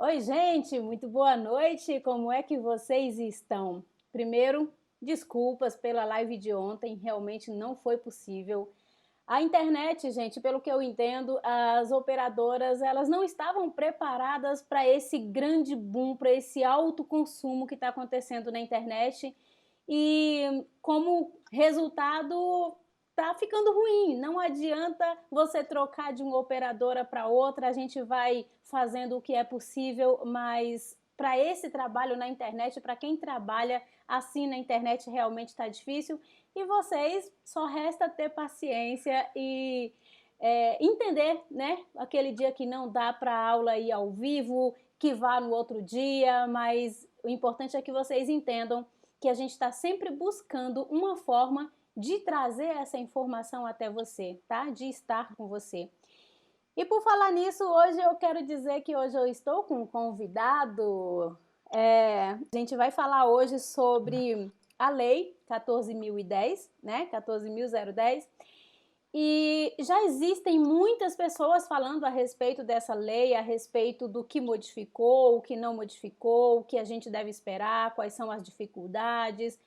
Oi, gente, muito boa noite. Como é que vocês estão? Primeiro, desculpas pela live de ontem, realmente não foi possível. A internet, gente, pelo que eu entendo, as operadoras, elas não estavam preparadas para esse grande boom, para esse alto consumo que está acontecendo na internet. E como resultado, tá ficando ruim. Não adianta você trocar de uma operadora para outra, a gente vai fazendo o que é possível, mas para esse trabalho na internet, para quem trabalha assim na internet, realmente está difícil. E vocês só resta ter paciência e entender, né? Aquele dia que não dá para a aula ir ao vivo, que vá no outro dia, mas o importante é que vocês entendam que a gente está sempre buscando uma forma de trazer essa informação até você, tá? De estar com você. E por falar nisso, hoje eu quero dizer que hoje eu estou com um convidado. A gente vai falar hoje sobre a Lei 14.010, né? 14.010. E já existem muitas pessoas falando a respeito dessa lei, a respeito do que modificou, o que não modificou, o que a gente deve esperar, quais são as dificuldades.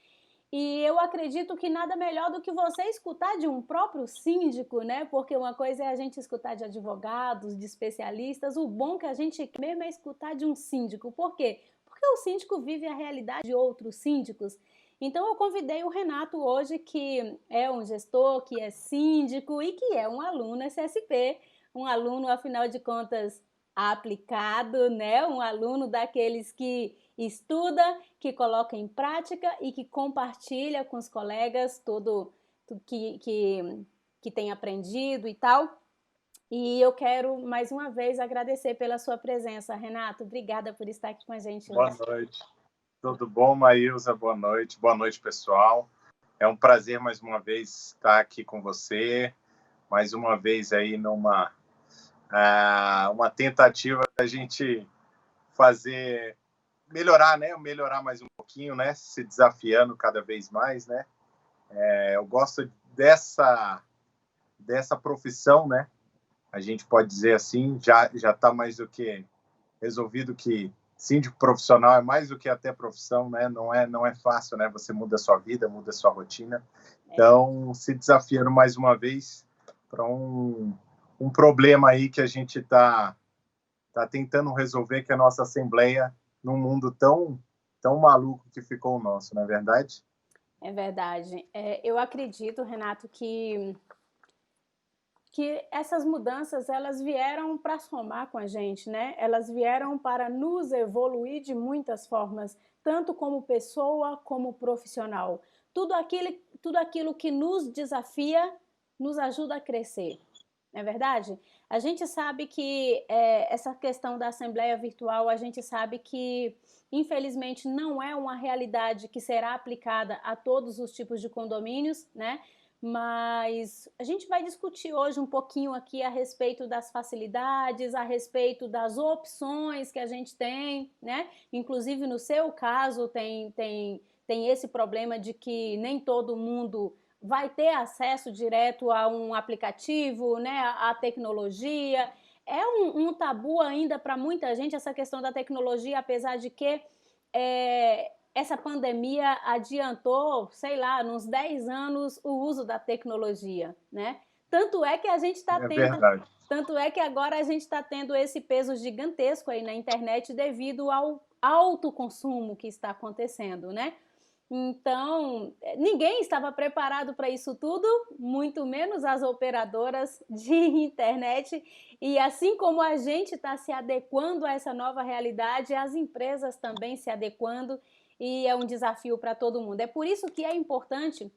E eu acredito que nada melhor do que você escutar de um próprio síndico, né? Porque uma coisa é a gente escutar de advogados, de especialistas, o bom que a gente quer mesmo é escutar de um síndico. Por quê? Porque o síndico vive a realidade de outros síndicos. Então eu convidei o Renato hoje, que é um gestor, que é síndico e que é um aluno SSP, um aluno, afinal de contas, aplicado, né? Um aluno daqueles que estuda, que coloca em prática e que compartilha com os colegas tudo que tem aprendido e tal. E eu quero mais uma vez agradecer pela sua presença, Renato. Obrigada por estar aqui com a gente Boa hoje. noite. Tudo bom, Maílza? Boa noite. Boa noite, pessoal. É um prazer mais uma vez estar aqui com você, mais uma vez aí numa uma tentativa da gente fazer melhorar, né? Melhorar mais um pouquinho, né? Se desafiando cada vez mais, né? Eu gosto dessa profissão, né? A gente pode dizer assim, já está mais do que resolvido que síndico profissional é mais do que até profissão, né? Não é fácil, né? Você muda a sua vida, muda a sua rotina. Então, se desafiando mais uma vez para um problema aí que a gente tá tentando resolver, que é a nossa Assembleia, num mundo tão maluco que ficou o nosso, não é verdade? É verdade. Eu acredito, Renato, que essas mudanças elas vieram para somar com a gente, né? Elas vieram para nos evoluir de muitas formas, tanto como pessoa como profissional. Tudo aquilo que nos desafia nos ajuda a crescer, não é verdade? A gente sabe que essa questão da assembleia virtual, a gente sabe que infelizmente não é uma realidade que será aplicada a todos os tipos de condomínios, né? Mas a gente vai discutir hoje um pouquinho aqui a respeito das facilidades, a respeito das opções que a gente tem, né? Inclusive no seu caso tem esse problema de que nem todo mundo vai ter acesso direto a um aplicativo, né? A tecnologia. É um tabu ainda para muita gente essa questão da tecnologia, apesar de que essa pandemia adiantou, sei lá, nos 10 anos o uso da tecnologia, né? Tanto é que a gente está É tendo, verdade. tanto é que agora a gente está tendo esse peso gigantesco aí na internet devido ao alto consumo que está acontecendo, né? Então, ninguém estava preparado para isso tudo, muito menos as operadoras de internet. E assim como a gente está se adequando a essa nova realidade, as empresas também se adequando, e é um desafio para todo mundo. É por isso que é importante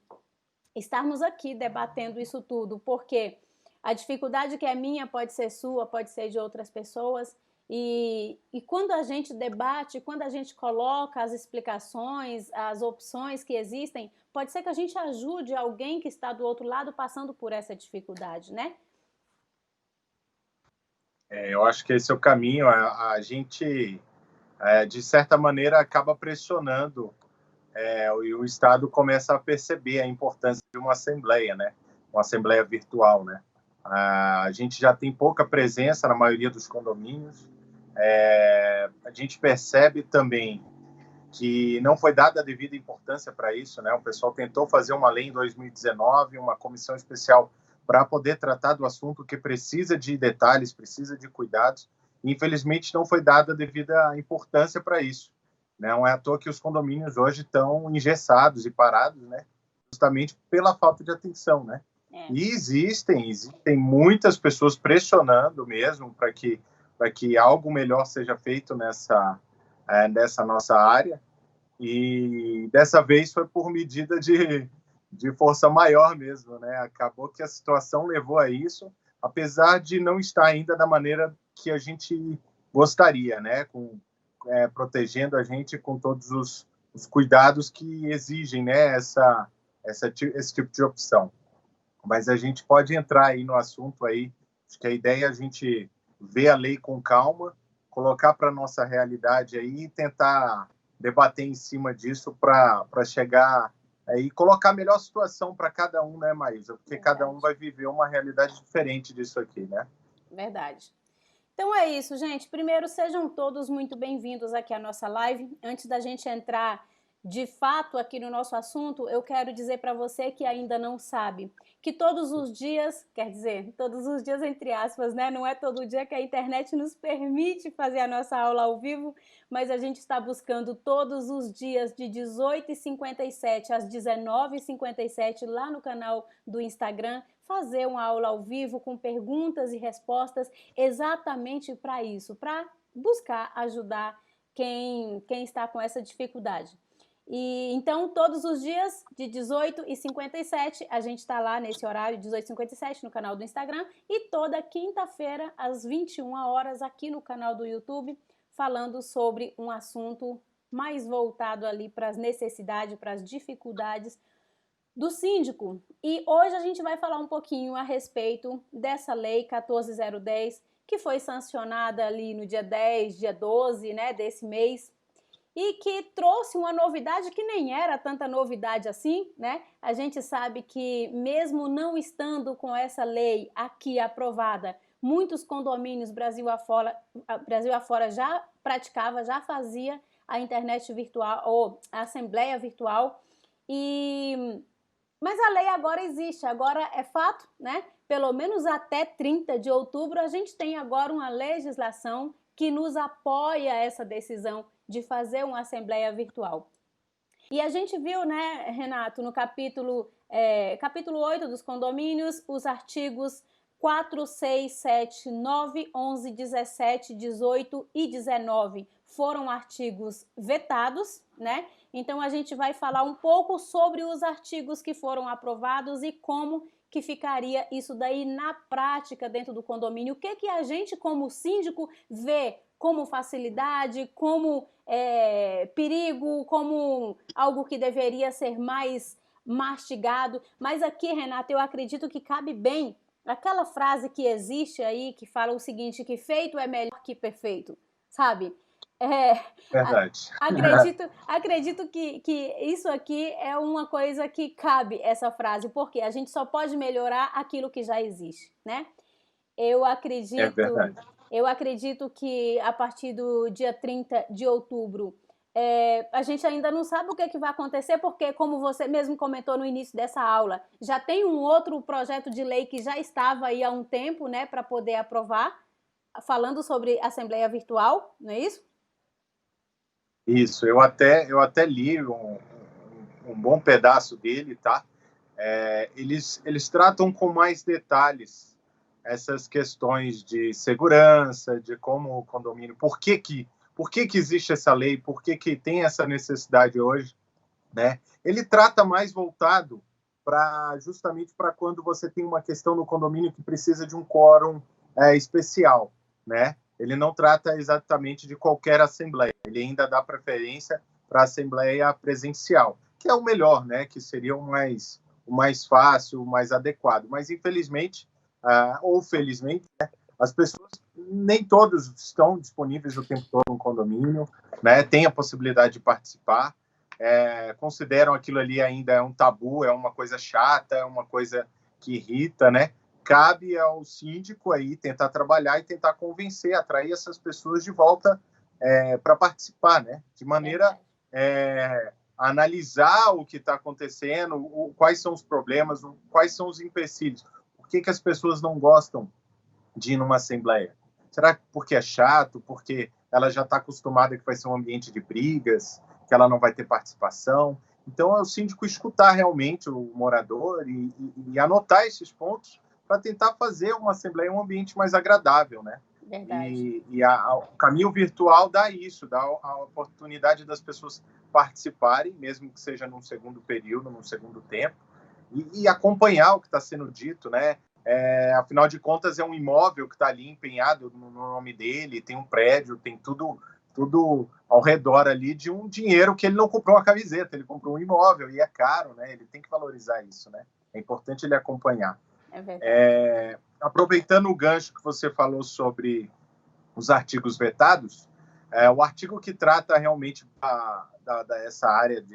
estarmos aqui debatendo isso tudo, porque a dificuldade que é minha pode ser sua, pode ser de outras pessoas, e quando a gente debate, quando a gente coloca as explicações, as opções que existem, pode ser que a gente ajude alguém que está do outro lado passando por essa dificuldade, né? Eu acho que esse é o caminho. A gente, de certa maneira, acaba pressionando e o Estado começa a perceber a importância de uma assembleia, né? Uma assembleia virtual, né? A gente já tem pouca presença na maioria dos condomínios, A gente percebe também que não foi dada a devida importância para isso, né? O pessoal tentou fazer uma lei em 2019, uma comissão especial para poder tratar do assunto que precisa de detalhes, precisa de cuidados. E, infelizmente, não foi dada a devida importância para isso. Não é à toa que os condomínios hoje estão engessados e parados, né? Justamente pela falta de atenção, né? E existem muitas pessoas pressionando mesmo para que algo melhor seja feito nessa nossa área, e dessa vez foi por medida de força maior mesmo, né? Acabou que a situação levou a isso, apesar de não estar ainda da maneira que a gente gostaria, né? Protegendo a gente com todos os cuidados que exigem, né? Esse tipo de opção. Mas a gente pode entrar aí no assunto aí. Acho que a ideia é a gente ver a lei com calma, colocar para a nossa realidade aí e tentar debater em cima disso para chegar aí, colocar a melhor situação para cada um, né, Maísa? Porque cada um vai viver uma realidade diferente disso aqui, né? Verdade. Então é isso, gente. Primeiro, sejam todos muito bem-vindos aqui à nossa live. Antes da gente entrar de fato aqui no nosso assunto, eu quero dizer para você que ainda não sabe que todos os dias, quer dizer, todos os dias entre aspas, né? Não é todo dia que a internet nos permite fazer a nossa aula ao vivo, mas a gente está buscando todos os dias de 18h57 às 19h57 lá no canal do Instagram, fazer uma aula ao vivo com perguntas e respostas exatamente para isso, para buscar ajudar quem está com essa dificuldade. E então, todos os dias, de 18h57, a gente está lá nesse horário, 18h57, no canal do Instagram, e toda quinta-feira, às 21 horas, aqui no canal do YouTube, falando sobre um assunto mais voltado ali para as necessidades, para as dificuldades do síndico. E hoje a gente vai falar um pouquinho a respeito dessa lei 14.010, que foi sancionada ali no dia 10, dia 12, né, desse mês, e que trouxe uma novidade que nem era tanta novidade assim, né? A gente sabe que mesmo não estando com essa lei aqui aprovada, muitos condomínios Brasil afora já praticava, já fazia a internet virtual ou a assembleia virtual, mas a lei agora existe, agora é fato, né? Pelo menos até 30 de outubro a gente tem agora uma legislação que nos apoia essa decisão de fazer uma assembleia virtual. E a gente viu, né, Renato, no capítulo 8 dos condomínios, os artigos 4, 6, 7, 9, 11, 17, 18 e 19 foram artigos vetados, né? Então a gente vai falar um pouco sobre os artigos que foram aprovados e como que ficaria isso daí na prática dentro do condomínio. O que a gente, como síndico, vê como facilidade, como perigo, como algo que deveria ser mais mastigado. Mas aqui, Renata, eu acredito que cabe bem aquela frase que existe aí, que fala o seguinte, que feito é melhor que perfeito, sabe? Verdade. Acredito que isso aqui é uma coisa que cabe, essa frase, porque a gente só pode melhorar aquilo que já existe, né? Eu acredito que a partir do dia 30 de outubro, a gente ainda não sabe o que vai acontecer, porque, como você mesmo comentou no início dessa aula, já tem um outro projeto de lei que já estava aí há um tempo, né, para poder aprovar, falando sobre Assembleia Virtual, não é isso? Isso, eu até li um bom pedaço dele, tá? Eles tratam com mais detalhes essas questões de segurança, de como o condomínio, por que existe essa lei, por que tem essa necessidade hoje, né? Ele trata mais voltado justamente para quando você tem uma questão no condomínio que precisa de um quórum especial, né? Ele não trata exatamente de qualquer assembleia, ele ainda dá preferência para a assembleia presencial, que é o melhor, né? Que seria o mais fácil, o mais adequado. Mas, infelizmente, ou felizmente, né, as pessoas, nem todos estão disponíveis o tempo todo no condomínio, né? Tem a possibilidade de participar, consideram aquilo ali ainda é um tabu, é uma coisa chata, é uma coisa que irrita, né? cabe ao síndico aí tentar trabalhar e tentar convencer, atrair essas pessoas de volta para participar, né? De maneira a analisar o que está acontecendo, quais são os problemas, quais são os empecilhos. Por que as pessoas não gostam de ir numa assembleia? Será que porque é chato, porque ela já está acostumada que vai ser um ambiente de brigas, que ela não vai ter participação? Então, é o síndico escutar realmente o morador e anotar esses pontos para tentar fazer uma assembleia um ambiente mais agradável, né? Verdade. O caminho virtual dá isso, dá a oportunidade das pessoas participarem, mesmo que seja num segundo período, num segundo tempo, e acompanhar o que está sendo dito, né? Afinal de contas, é um imóvel que está ali empenhado no nome dele, tem um prédio, tem tudo ao redor ali de um dinheiro que ele não comprou uma camiseta, ele comprou um imóvel e é caro, né? Ele tem que valorizar isso, né? É importante ele acompanhar. É verdade. Aproveitando o gancho que você falou sobre os artigos vetados, o artigo que trata realmente dessa área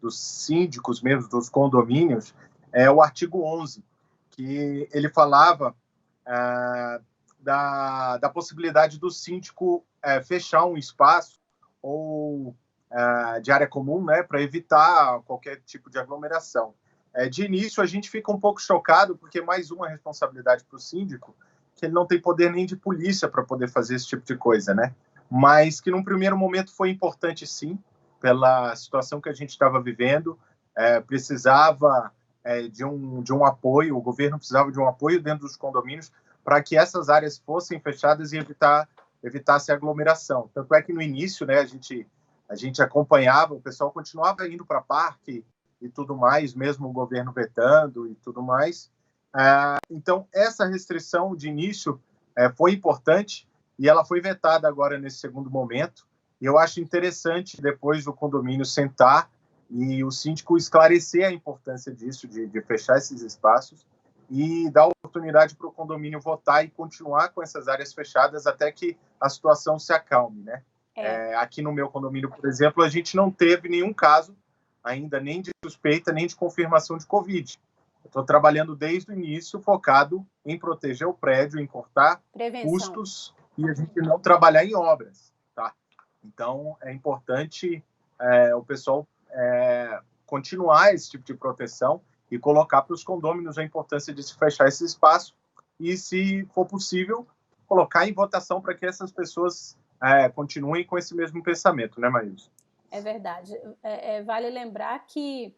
dos síndicos mesmo, dos condomínios, é o artigo 11, que ele falava da possibilidade do síndico fechar um espaço ou de área comum, né, para evitar qualquer tipo de aglomeração. De início, a gente fica um pouco chocado, porque é mais uma responsabilidade para o síndico, que ele não tem poder nem de polícia para poder fazer esse tipo de coisa, né? Mas que num primeiro momento foi importante, sim, pela situação que a gente estava vivendo, precisava de um apoio, o governo precisava de um apoio dentro dos condomínios para que essas áreas fossem fechadas e evitasse aglomeração. Tanto é que no início, né, a gente acompanhava, o pessoal continuava indo para parque e tudo mais, mesmo o governo vetando e tudo mais. Então, essa restrição de início foi importante e ela foi vetada agora nesse segundo momento. E eu acho interessante depois o condomínio sentar e o síndico esclarecer a importância disso, de fechar esses espaços e dar oportunidade para o condomínio votar e continuar com essas áreas fechadas até que a situação se acalme, né? Aqui no meu condomínio, por exemplo, a gente não teve nenhum caso ainda, nem de suspeita, nem de confirmação de Covid. Estou trabalhando desde o início, focado em proteger o prédio, em cortar custos e a gente não trabalhar em obras, tá? Então, é importante o pessoal continuar esse tipo de proteção e colocar para os condôminos a importância de se fechar esse espaço e, se for possível, colocar em votação para que essas pessoas continuem com esse mesmo pensamento, né, Maílson? É verdade. Vale lembrar que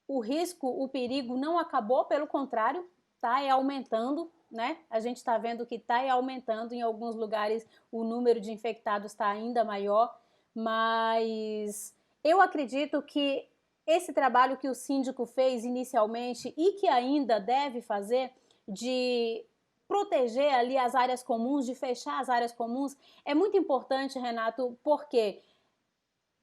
o risco, o perigo não acabou, pelo contrário, está aumentando, né? A gente está vendo que está aumentando, em alguns lugares o número de infectados está ainda maior, mas eu acredito que esse trabalho que o síndico fez inicialmente e que ainda deve fazer de proteger ali as áreas comuns, de fechar as áreas comuns, é muito importante, Renato, porque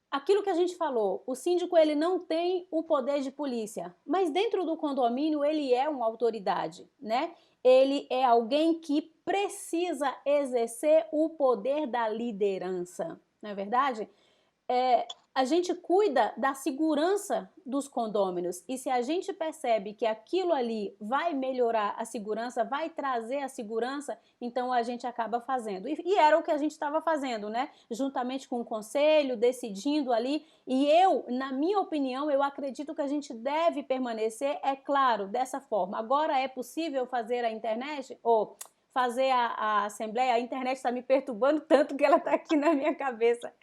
aquilo que a gente falou, o síndico ele não tem o poder de polícia, mas dentro do condomínio ele é uma autoridade, né? Ele é alguém que precisa exercer o poder da liderança, não é verdade? A gente cuida da segurança dos condôminos e se a gente percebe que aquilo ali vai melhorar a segurança, vai trazer a segurança, então a gente acaba fazendo. E era o que a gente estava fazendo, né? Juntamente com o conselho, decidindo ali. E eu, na minha opinião, eu acredito que a gente deve permanecer, é claro, dessa forma. Agora é possível fazer a internet ou fazer a assembleia? A internet está me perturbando tanto que ela está aqui na minha cabeça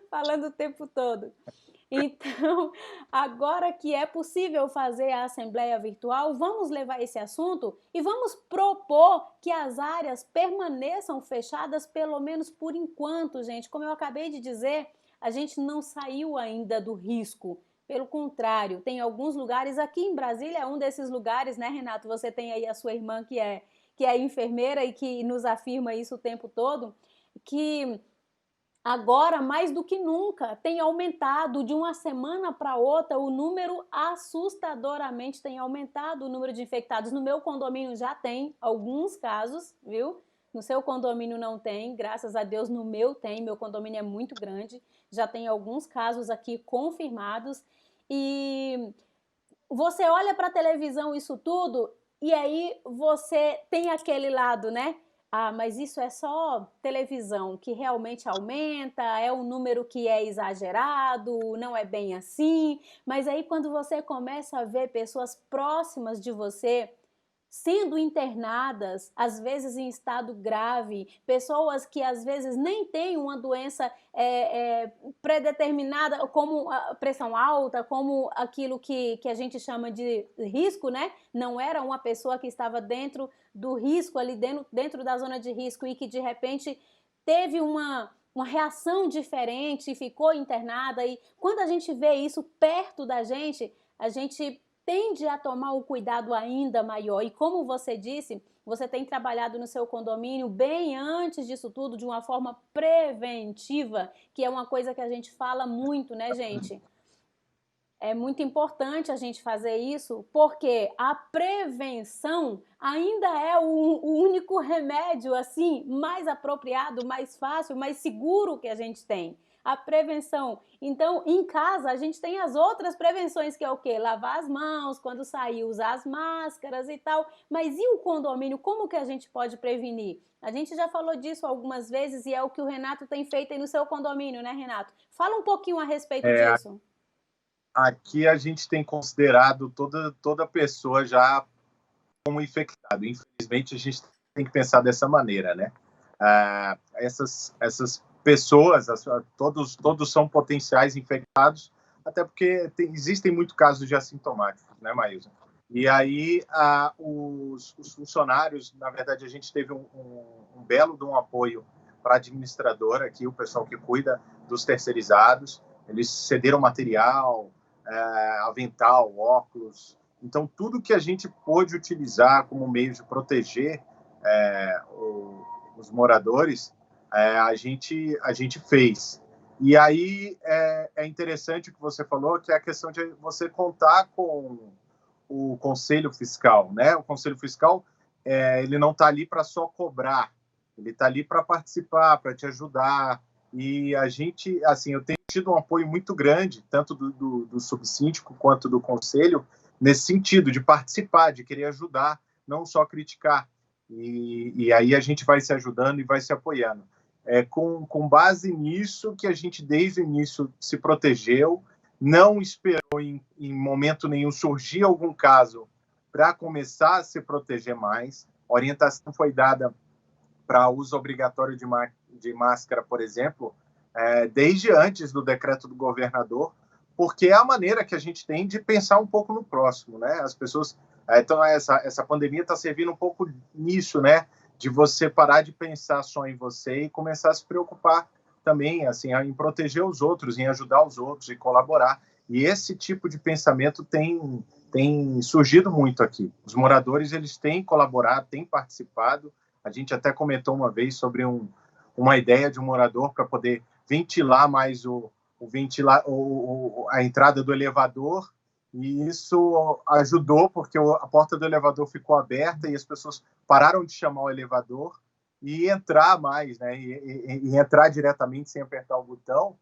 falando o tempo todo. Então, agora que é possível fazer a assembleia virtual, vamos levar esse assunto e vamos propor que as áreas permaneçam fechadas, pelo menos por enquanto, gente. Como eu acabei de dizer, a gente não saiu ainda do risco. Pelo contrário, tem alguns lugares, aqui em Brasília é um desses lugares, né, Renato? Você tem aí a sua irmã que é enfermeira e que nos afirma isso o tempo todo, que agora, mais do que nunca, tem aumentado de uma semana para outra, o número assustadoramente tem aumentado o número de infectados. No meu condomínio já tem alguns casos, viu? No seu condomínio não tem, graças a Deus no meu tem, meu condomínio é muito grande, já tem alguns casos aqui confirmados e você olha para a televisão isso tudo e aí você tem aquele lado, né? Ah, mas isso é só televisão, que realmente aumenta, é um número que é exagerado, não é bem assim. Mas aí quando você começa a ver pessoas próximas de você sendo internadas, às vezes em estado grave, pessoas que às vezes nem têm uma doença predeterminada, como a pressão alta, como aquilo que a gente chama de risco, né? Não era uma pessoa que estava dentro do risco, ali dentro da zona de risco e que de repente teve uma reação diferente e ficou internada. E quando a gente vê isso perto da gente, a gente tende a tomar um cuidado ainda maior. E como você disse, você tem trabalhado no seu condomínio bem antes disso tudo, de uma forma preventiva, que é uma coisa que a gente fala muito, né, gente? É muito importante a gente fazer isso, porque a prevenção ainda é o único remédio, assim, mais apropriado, mais fácil, mais seguro que a gente tem. A prevenção. Então, em casa, a gente tem as outras prevenções, que é o quê? Lavar as mãos, quando sair, usar as máscaras e tal. Mas e o condomínio? Como que a gente pode prevenir? A gente já falou disso algumas vezes e é o que o Renato tem feito aí no seu condomínio, né, Renato? Fala um pouquinho a respeito É, disso. aqui a gente tem considerado toda pessoa já como infectado. Infelizmente, a gente tem que pensar dessa maneira, né? Essas pessoas, todos são potenciais infectados, até porque existem muitos casos de assintomáticos, né, Maísa? E aí, os funcionários, na verdade, a gente teve um belo de um apoio para a administradora aqui, o pessoal que cuida dos terceirizados. Eles cederam material, avental, óculos. Então, tudo que a gente pôde utilizar como meio de proteger os moradores, a gente fez. E aí é interessante o que você falou, que é a questão de você contar com o Conselho Fiscal, né? O Conselho Fiscal ele não está ali para só cobrar, ele está ali para participar, para te ajudar. E a gente, assim, eu tenho tido um apoio muito grande, tanto do subsíndico quanto do conselho, nesse sentido de participar, de querer ajudar, não só criticar. E aí a gente vai se ajudando e vai se apoiando. Com base nisso que a gente, desde o início, se protegeu, não esperou em momento nenhum surgir algum caso para começar a se proteger mais. A orientação foi dada para uso obrigatório de máscara, por exemplo, desde antes do decreto do governador, porque é a maneira que a gente tem de pensar um pouco no próximo, né? As pessoas, então essa pandemia está servindo um pouco nisso, né? De você parar de pensar só em você e começar a se preocupar também, assim, em proteger os outros, em ajudar os outros e colaborar. E esse tipo de pensamento tem surgido muito aqui. Os moradores, eles têm colaborado, têm participado. A gente até comentou uma vez sobre uma ideia de um morador para poder ventilar mais a entrada do elevador, e isso ajudou porque a porta do elevador ficou aberta e as pessoas pararam de chamar o elevador e entrar mais, né? E entrar diretamente sem apertar o botão.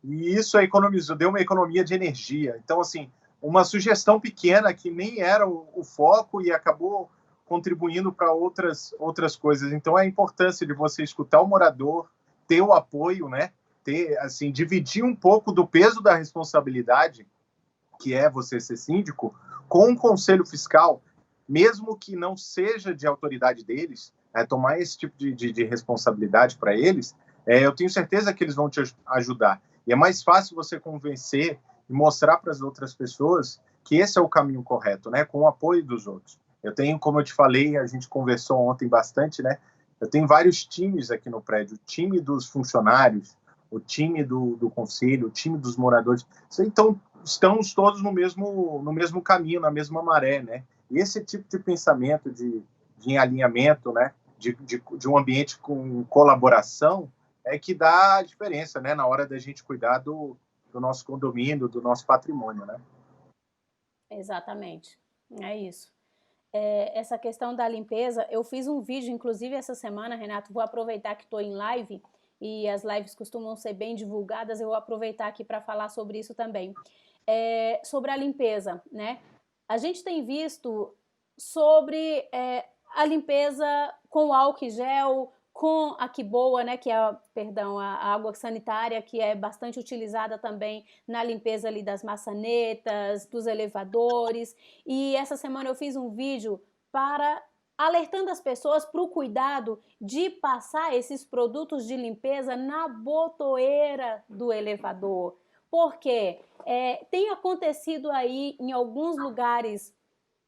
E isso economizou, deu uma economia de energia. Então, assim, uma sugestão pequena que nem era o foco e acabou contribuindo para outras coisas. Então, a importância de você escutar o morador, ter o apoio, né? Ter, assim, dividir um pouco do peso da responsabilidade, que é você ser síndico, com um conselho fiscal, mesmo que não seja de autoridade deles, tomar esse tipo de responsabilidade para eles, eu tenho certeza que eles vão te ajudar. E é mais fácil você convencer e mostrar para as outras pessoas que esse é o caminho correto, né? Com o apoio dos outros. Eu tenho, como eu te falei, a gente conversou ontem bastante, né? Eu tenho vários times aqui no prédio, o time dos funcionários, o time do conselho, o time dos moradores. Então, estamos todos no mesmo caminho, na mesma maré, né? E esse tipo de pensamento, de alinhamento, né? De um ambiente com colaboração, é que dá a diferença, né? Na hora da gente cuidar do nosso condomínio, do nosso patrimônio, né? Exatamente, é isso. Essa questão da limpeza, eu fiz um vídeo, inclusive essa semana, Renato, vou aproveitar que estou em live, e as lives costumam ser bem divulgadas, eu vou aproveitar aqui para falar sobre isso também. Sobre a limpeza, né? a gente tem visto sobre a limpeza com álcool e gel, com a Quiboa, né, que é, perdão, a água sanitária, que é bastante utilizada também na limpeza ali das maçanetas, dos elevadores. E essa semana eu fiz um vídeo para alertando as pessoas para o cuidado de passar esses produtos de limpeza na botoeira do elevador. Porque tem acontecido aí em alguns lugares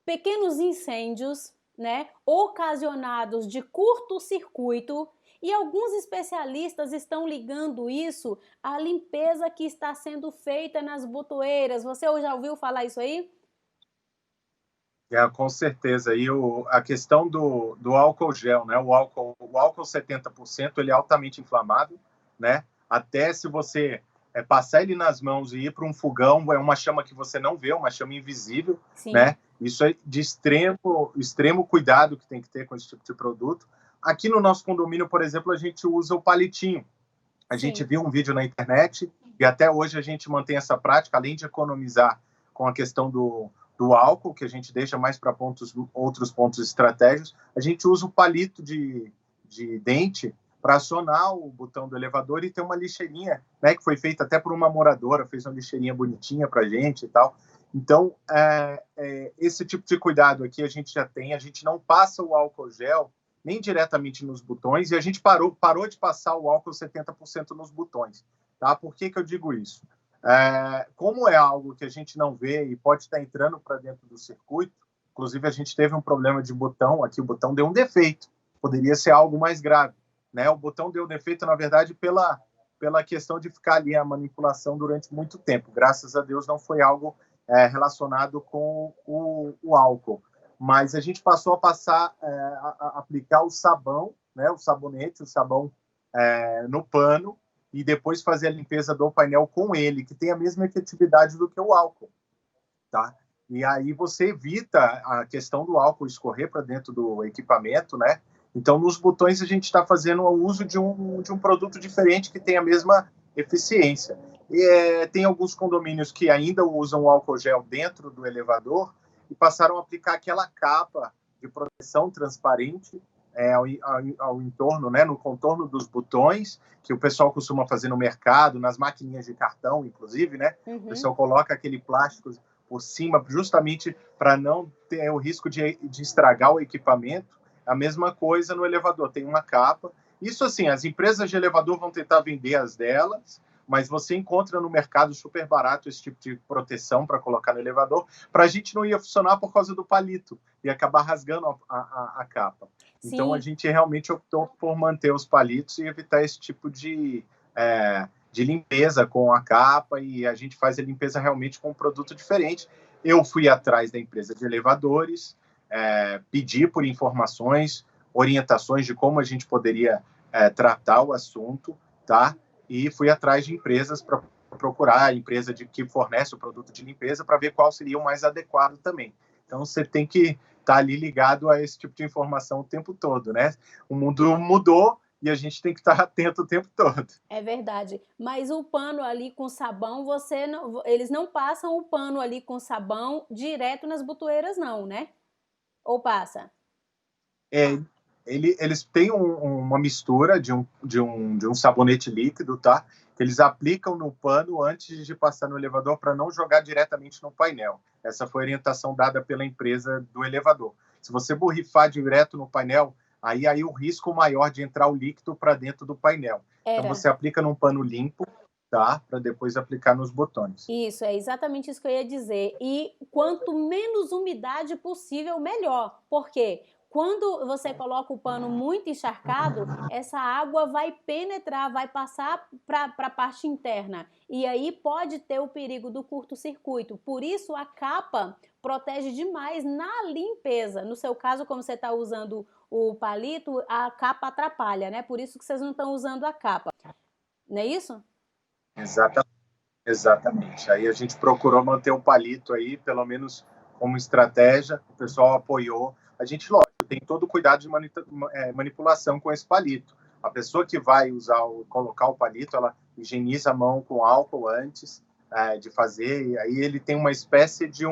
pequenos incêndios, né, ocasionados de curto-circuito, e alguns especialistas estão ligando isso à limpeza que está sendo feita nas botoeiras. Você já ouviu falar isso aí? Com certeza. E a questão do álcool gel, né? O álcool 70%, ele é altamente inflamável, né? Até se você passar ele nas mãos e ir para um fogão, é uma chama que você não vê, uma chama invisível, Sim. Né? Isso é de extremo cuidado que tem que ter com esse tipo de produto. Aqui no nosso condomínio, por exemplo, a gente usa o palitinho. A gente viu um vídeo na internet e até hoje a gente mantém essa prática, além de economizar com a questão do álcool, que a gente deixa mais para outros pontos estratégicos, a gente usa o palito de dente para acionar o botão do elevador e ter uma lixeirinha, né, que foi feita até por uma moradora, fez uma lixeirinha bonitinha para a gente e tal. Então, esse tipo de cuidado aqui a gente já tem, a gente não passa o álcool gel nem diretamente nos botões, e a gente parou de passar o álcool 70% nos botões. Tá? Por que eu digo isso? Como é algo que a gente não vê e pode estar entrando para dentro do circuito, inclusive a gente teve um problema de botão, aqui o botão deu um defeito, poderia ser algo mais grave. Né? O botão deu defeito, na verdade, pela questão de ficar ali a manipulação durante muito tempo. Graças a Deus não foi algo relacionado com o álcool. Mas a gente passou a aplicar o sabão, né, o sabonete, o sabão no pano, e depois fazer a limpeza do painel com ele, que tem a mesma efetividade do que o álcool. Tá? E aí você evita a questão do álcool escorrer para dentro do equipamento, né? Então, nos botões, a gente está fazendo o uso de um produto diferente que tem a mesma eficiência. E, tem alguns condomínios que ainda usam o álcool gel dentro do elevador e passaram a aplicar aquela capa de proteção transparente ao entorno, né, no contorno dos botões, que o pessoal costuma fazer no mercado, nas maquininhas de cartão, inclusive, né? Uhum. O pessoal coloca aquele plástico por cima, justamente para não ter o risco de estragar o equipamento. A mesma coisa no elevador, tem uma capa. Isso, assim, as empresas de elevador vão tentar vender as delas, mas você encontra no mercado super barato esse tipo de proteção para colocar no elevador. Para a gente não ia funcionar por causa do palito, ia acabar rasgando a capa. Sim. Então, a gente realmente optou por manter os palitos e evitar esse tipo de limpeza com a capa, e a gente faz a limpeza realmente com um produto diferente. Eu fui atrás da empresa de elevadores, pedi por informações, orientações de como a gente poderia tratar o assunto, tá? E fui atrás de empresas para procurar a empresa que fornece o produto de limpeza para ver qual seria o mais adequado também. Então, você tem que estar ali ligado a esse tipo de informação o tempo todo, né? O mundo mudou e a gente tem que estar atento o tempo todo. É verdade. Mas o pano ali com sabão, eles não passam o pano ali com sabão direto nas botoeiras, não, né? Ou passa? Eles têm uma mistura de um sabonete líquido, tá? Que eles aplicam no pano antes de passar no elevador para não jogar diretamente no painel. Essa foi a orientação dada pela empresa do elevador. Se você borrifar direto no painel, aí o risco maior de entrar o líquido para dentro do painel. Então você aplica num pano limpo, tá? Para depois aplicar nos botões. Isso, é exatamente isso que eu ia dizer. E quanto menos umidade possível, melhor. Por quê? Quando você coloca o pano muito encharcado, essa água vai penetrar, vai passar para a parte interna. E aí pode ter o perigo do curto-circuito. Por isso, a capa protege demais na limpeza. No seu caso, como você está usando o palito, a capa atrapalha, né? Por isso que vocês não estão usando a capa. Não é isso? Exatamente. Aí a gente procurou manter o palito aí, pelo menos como estratégia, o pessoal apoiou. A gente, lógico, tem todo o cuidado de manipulação com esse palito. A pessoa que vai colocar o palito, ela higieniza a mão com álcool antes de fazer, e aí ele tem uma espécie de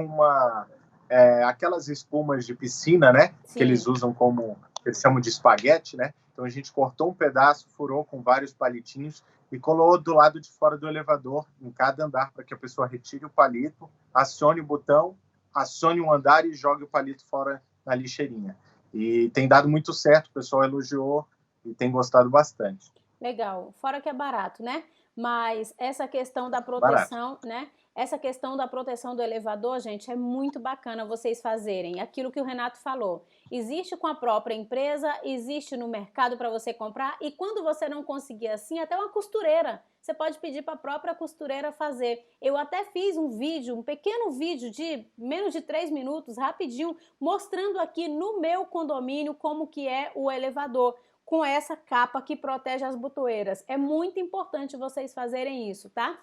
aquelas espumas de piscina, né? Sim. Que eles usam como, eles chamam de espaguete, né? Então a gente cortou um pedaço, furou com vários palitinhos e colou do lado de fora do elevador, em cada andar, para que a pessoa retire o palito, acione o botão, acione um andar e jogue o palito fora na lixeirinha. E tem dado muito certo, o pessoal elogiou e tem gostado bastante. Legal, fora que é barato, né? Mas essa questão da proteção, barato, né? Essa questão da proteção do elevador, gente, é muito bacana vocês fazerem. Aquilo que o Renato falou. Existe com a própria empresa, existe no mercado para você comprar, e quando você não conseguir assim, até uma costureira. Você pode pedir para a própria costureira fazer. Eu até fiz um vídeo, um pequeno vídeo de menos de 3 minutos, rapidinho, mostrando aqui no meu condomínio como que é o elevador, com essa capa que protege as botoeiras. É muito importante vocês fazerem isso, tá?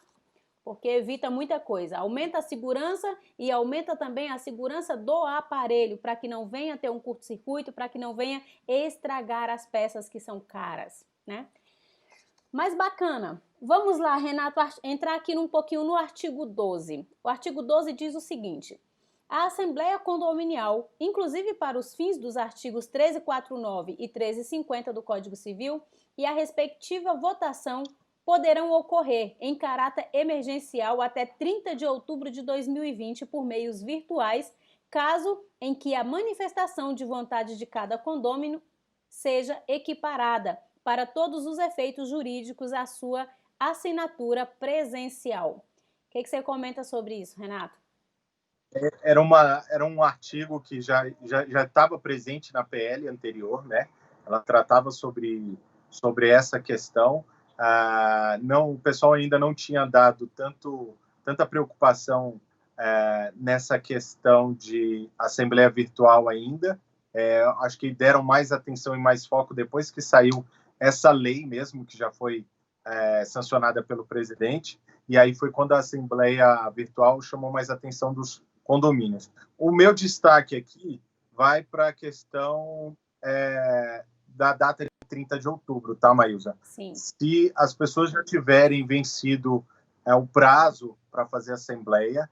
Porque evita muita coisa. Aumenta a segurança e aumenta também a segurança do aparelho, para que não venha ter um curto-circuito, para que não venha estragar as peças que são caras, né? Mas bacana. Vamos lá, Renato, entrar aqui um pouquinho no artigo 12. O artigo 12 diz o seguinte: a Assembleia Condominial, inclusive para os fins dos artigos 1349 e 1350 do Código Civil, e a respectiva votação poderão ocorrer em caráter emergencial até 30 de outubro de 2020 por meios virtuais, caso em que a manifestação de vontade de cada condômino seja equiparada para todos os efeitos jurídicos à sua assinatura presencial. O que você comenta sobre isso, Renato? Era um artigo que já estava presente na PL anterior, né? Ela tratava sobre essa questão. Não, o pessoal ainda não tinha dado tanta preocupação nessa questão de assembleia virtual ainda. Acho que deram mais atenção e mais foco depois que saiu essa lei mesmo, que já foi sancionada pelo presidente. E aí foi quando a assembleia virtual chamou mais atenção dos condomínios. O meu destaque aqui vai para a questão da data de 30 de outubro, tá, Maísa? Sim. Se as pessoas já tiverem vencido o prazo para fazer assembleia,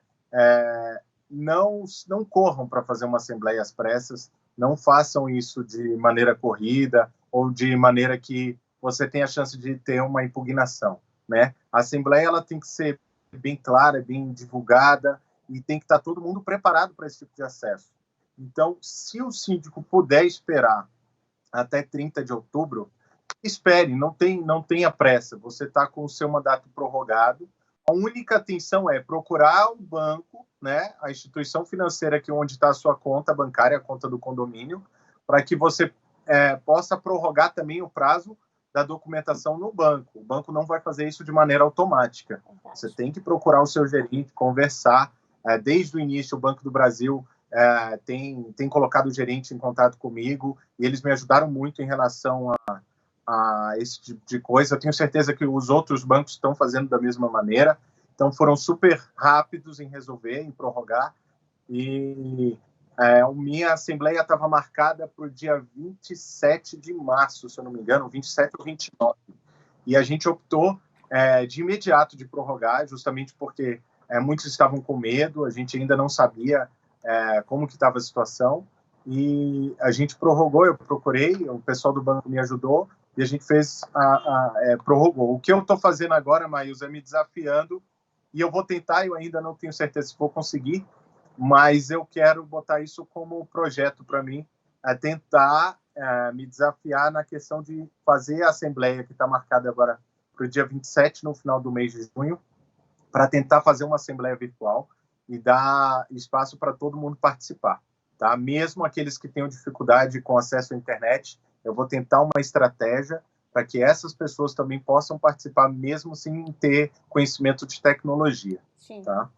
não corram para fazer uma assembleia às pressas, não façam isso de maneira corrida ou de maneira que você tenha a chance de ter uma impugnação, né? A assembleia ela tem que ser bem clara, bem divulgada, e tem que estar todo mundo preparado para esse tipo de acesso. Então, se o síndico puder esperar até 30 de outubro, espere, não tenha pressa. Você está com o seu mandato prorrogado. A única atenção é procurar o banco, né, a instituição financeira que onde está a sua conta bancária, a conta do condomínio, para que você possa prorrogar também o prazo da documentação no banco. O banco não vai fazer isso de maneira automática. Você tem que procurar o seu gerente, conversar. Desde o início, o Banco do Brasil tem colocado o gerente em contato comigo e eles me ajudaram muito em relação a esse tipo de coisa. Eu tenho certeza que os outros bancos estão fazendo da mesma maneira. Então, foram super rápidos em resolver, em prorrogar. E minha assembleia estava marcada para o dia 27 de março, se eu não me engano, 27 ou 29. E a gente optou de imediato de prorrogar, justamente porque muitos estavam com medo, a gente ainda não sabia como que estava a situação, e a gente prorrogou, eu procurei, o pessoal do banco me ajudou, e a gente prorrogou. O que eu estou fazendo agora, Maísa, é me desafiando, e eu vou tentar, eu ainda não tenho certeza se vou conseguir, mas eu quero botar isso como projeto para mim, tentar me desafiar na questão de fazer a assembleia que está marcada agora para o dia 27, no final do mês de junho, para tentar fazer uma assembleia virtual e dar espaço para todo mundo participar, tá? Mesmo aqueles que tenham dificuldade com acesso à internet, eu vou tentar uma estratégia para que essas pessoas também possam participar, mesmo sem ter conhecimento de tecnologia. Sim. Tá?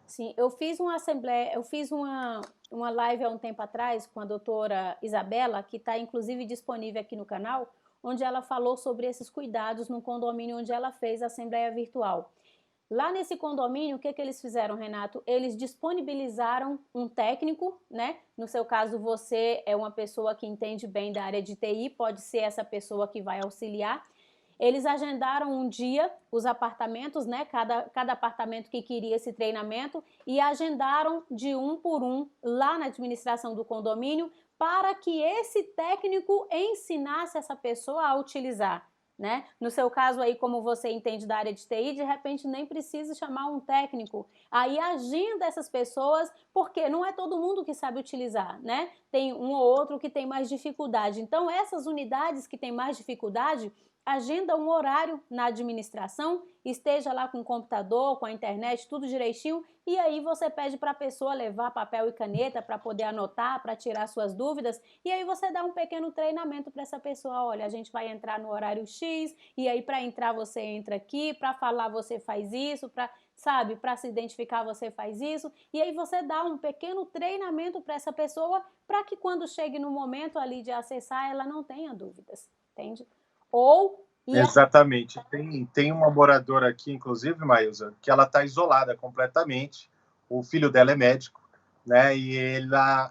Sim, eu fiz uma assembleia, eu fiz uma live há um tempo atrás com a doutora Isabela, que está inclusive disponível aqui no canal, onde ela falou sobre esses cuidados no condomínio onde ela fez a assembleia virtual. Lá nesse condomínio, o que eles fizeram, Renato? Eles disponibilizaram um técnico, né? No seu caso, você é uma pessoa que entende bem da área de TI, pode ser essa pessoa que vai auxiliar. Eles agendaram um dia, os apartamentos, né, cada apartamento que queria esse treinamento, e agendaram de um por um lá na administração do condomínio para que esse técnico ensinasse essa pessoa a utilizar. Né? No seu caso aí, como você entende da área de TI, de repente nem precisa chamar um técnico. Aí agenda essas pessoas, porque não é todo mundo que sabe utilizar, né? Tem um ou outro que tem mais dificuldade. Então, essas unidades que têm mais dificuldade, agenda um horário na administração, esteja lá com o computador, com a internet, tudo direitinho, e aí você pede para a pessoa levar papel e caneta para poder anotar, para tirar suas dúvidas, e aí você dá um pequeno treinamento para essa pessoa. Olha, a gente vai entrar no horário X, e aí para entrar você entra aqui, para falar você faz isso, para se identificar você faz isso, e aí você dá um pequeno treinamento para essa pessoa, para que quando chegue no momento ali de acessar, ela não tenha dúvidas, entende? Exatamente. Tem uma moradora aqui, inclusive, Maísa, que ela está isolada completamente. O filho dela é médico, né? E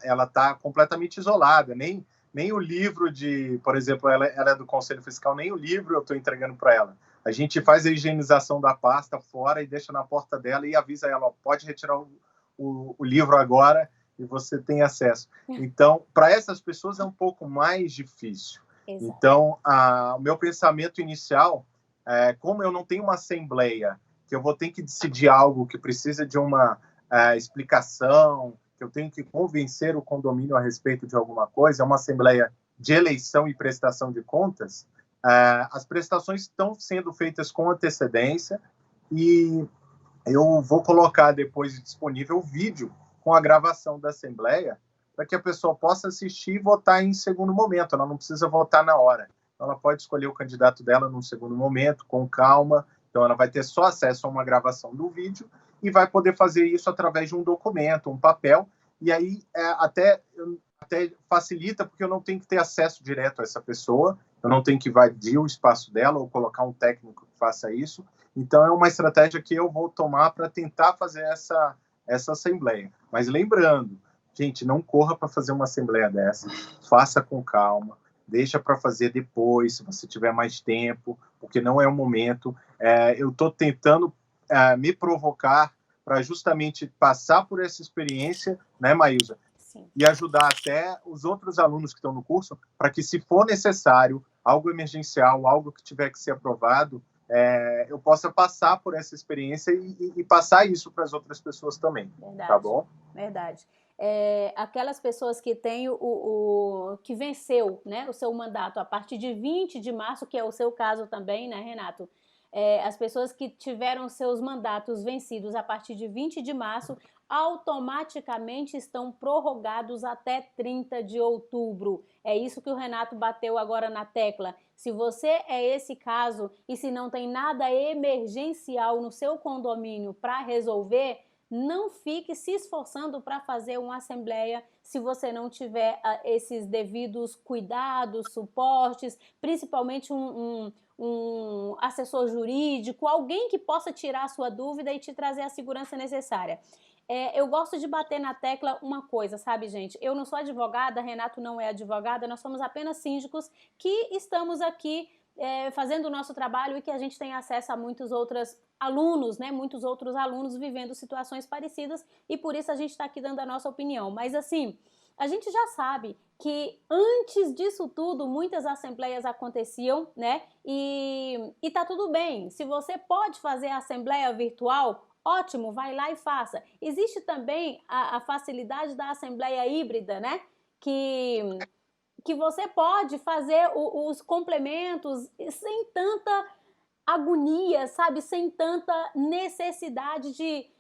ela está completamente isolada. Nem o livro de, por exemplo, ela é do Conselho Fiscal, nem o livro eu estou entregando para ela. A gente faz a higienização da pasta fora e deixa na porta dela e avisa ela, ó, pode retirar o livro agora e você tem acesso. Então, para essas pessoas é um pouco mais difícil. Exato. Então, o meu pensamento inicial é, como eu não tenho uma assembleia, que eu vou ter que decidir algo que precisa de uma explicação, que eu tenho que convencer o condomínio a respeito de alguma coisa, é uma assembleia de eleição e prestação de contas, as prestações estão sendo feitas com antecedência e eu vou colocar depois disponível o vídeo com a gravação da assembleia, para que a pessoa possa assistir e votar em segundo momento. Ela não precisa votar na hora. Ela pode escolher o candidato dela num segundo momento, com calma. Então, ela vai ter só acesso a uma gravação do vídeo e vai poder fazer isso através de um documento, um papel. E aí, até facilita, porque eu não tenho que ter acesso direto a essa pessoa, eu não tenho que invadir o espaço dela ou colocar um técnico que faça isso. Então, é uma estratégia que eu vou tomar para tentar fazer essa assembleia. Mas lembrando, gente, não corra para fazer uma assembleia dessa, faça com calma, deixa para fazer depois, se você tiver mais tempo, porque não é o momento. Eu estou tentando me provocar para justamente passar por essa experiência, né, Maísa? Sim. E ajudar até os outros alunos que estão no curso, para que, se for necessário, algo emergencial, algo que tiver que ser aprovado, eu possa passar por essa experiência e passar isso para as outras pessoas também. Verdade, tá bom? Verdade. Aquelas pessoas que têm que venceu, né, o seu mandato a partir de 20 de março, que é o seu caso também, né, Renato? As pessoas que tiveram seus mandatos vencidos a partir de 20 de março automaticamente estão prorrogados até 30 de outubro. É isso que o Renato bateu agora na tecla. Se você é esse caso e se não tem nada emergencial no seu condomínio para resolver, não fique se esforçando para fazer uma assembleia se você não tiver esses devidos cuidados, suportes, principalmente um assessor jurídico, alguém que possa tirar a sua dúvida e te trazer a segurança necessária. Eu gosto de bater na tecla uma coisa, sabe, gente? Eu não sou advogada, Renato não é advogada, nós somos apenas síndicos que estamos aqui fazendo o nosso trabalho e que a gente tem acesso a muitos outros alunos, né? Muitos outros alunos vivendo situações parecidas e por isso a gente está aqui dando a nossa opinião. Mas assim, a gente já sabe que antes disso tudo, muitas assembleias aconteciam, né? E tá tudo bem. Se você pode fazer a assembleia virtual, ótimo, vai lá e faça. Existe também a facilidade da assembleia híbrida, né? Que você pode fazer os complementos sem tanta agonia, sabe? Sem tanta necessidade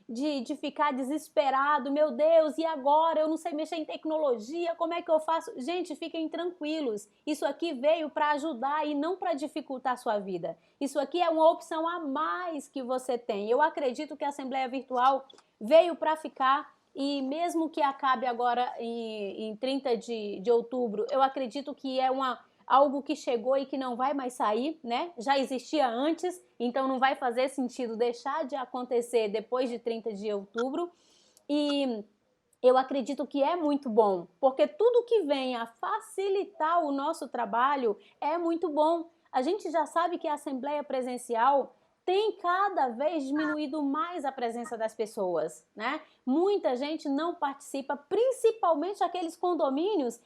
de ficar desesperado. Meu Deus, e agora? Eu não sei mexer em tecnologia, como é que eu faço? Gente, fiquem tranquilos. Isso aqui veio para ajudar e não para dificultar a sua vida. Isso aqui é uma opção a mais que você tem. Eu acredito que a Assembleia Virtual veio para ficar. E mesmo que acabe agora em 30 de outubro, eu acredito que é algo que chegou e que não vai mais sair, né? Já existia antes, então não vai fazer sentido deixar de acontecer depois de 30 de outubro. E eu acredito que é muito bom, porque tudo que vem a facilitar o nosso trabalho é muito bom. A gente já sabe que a assembleia presencial tem cada vez diminuído mais a presença das pessoas, né? Muita gente não participa, principalmente aqueles condomínios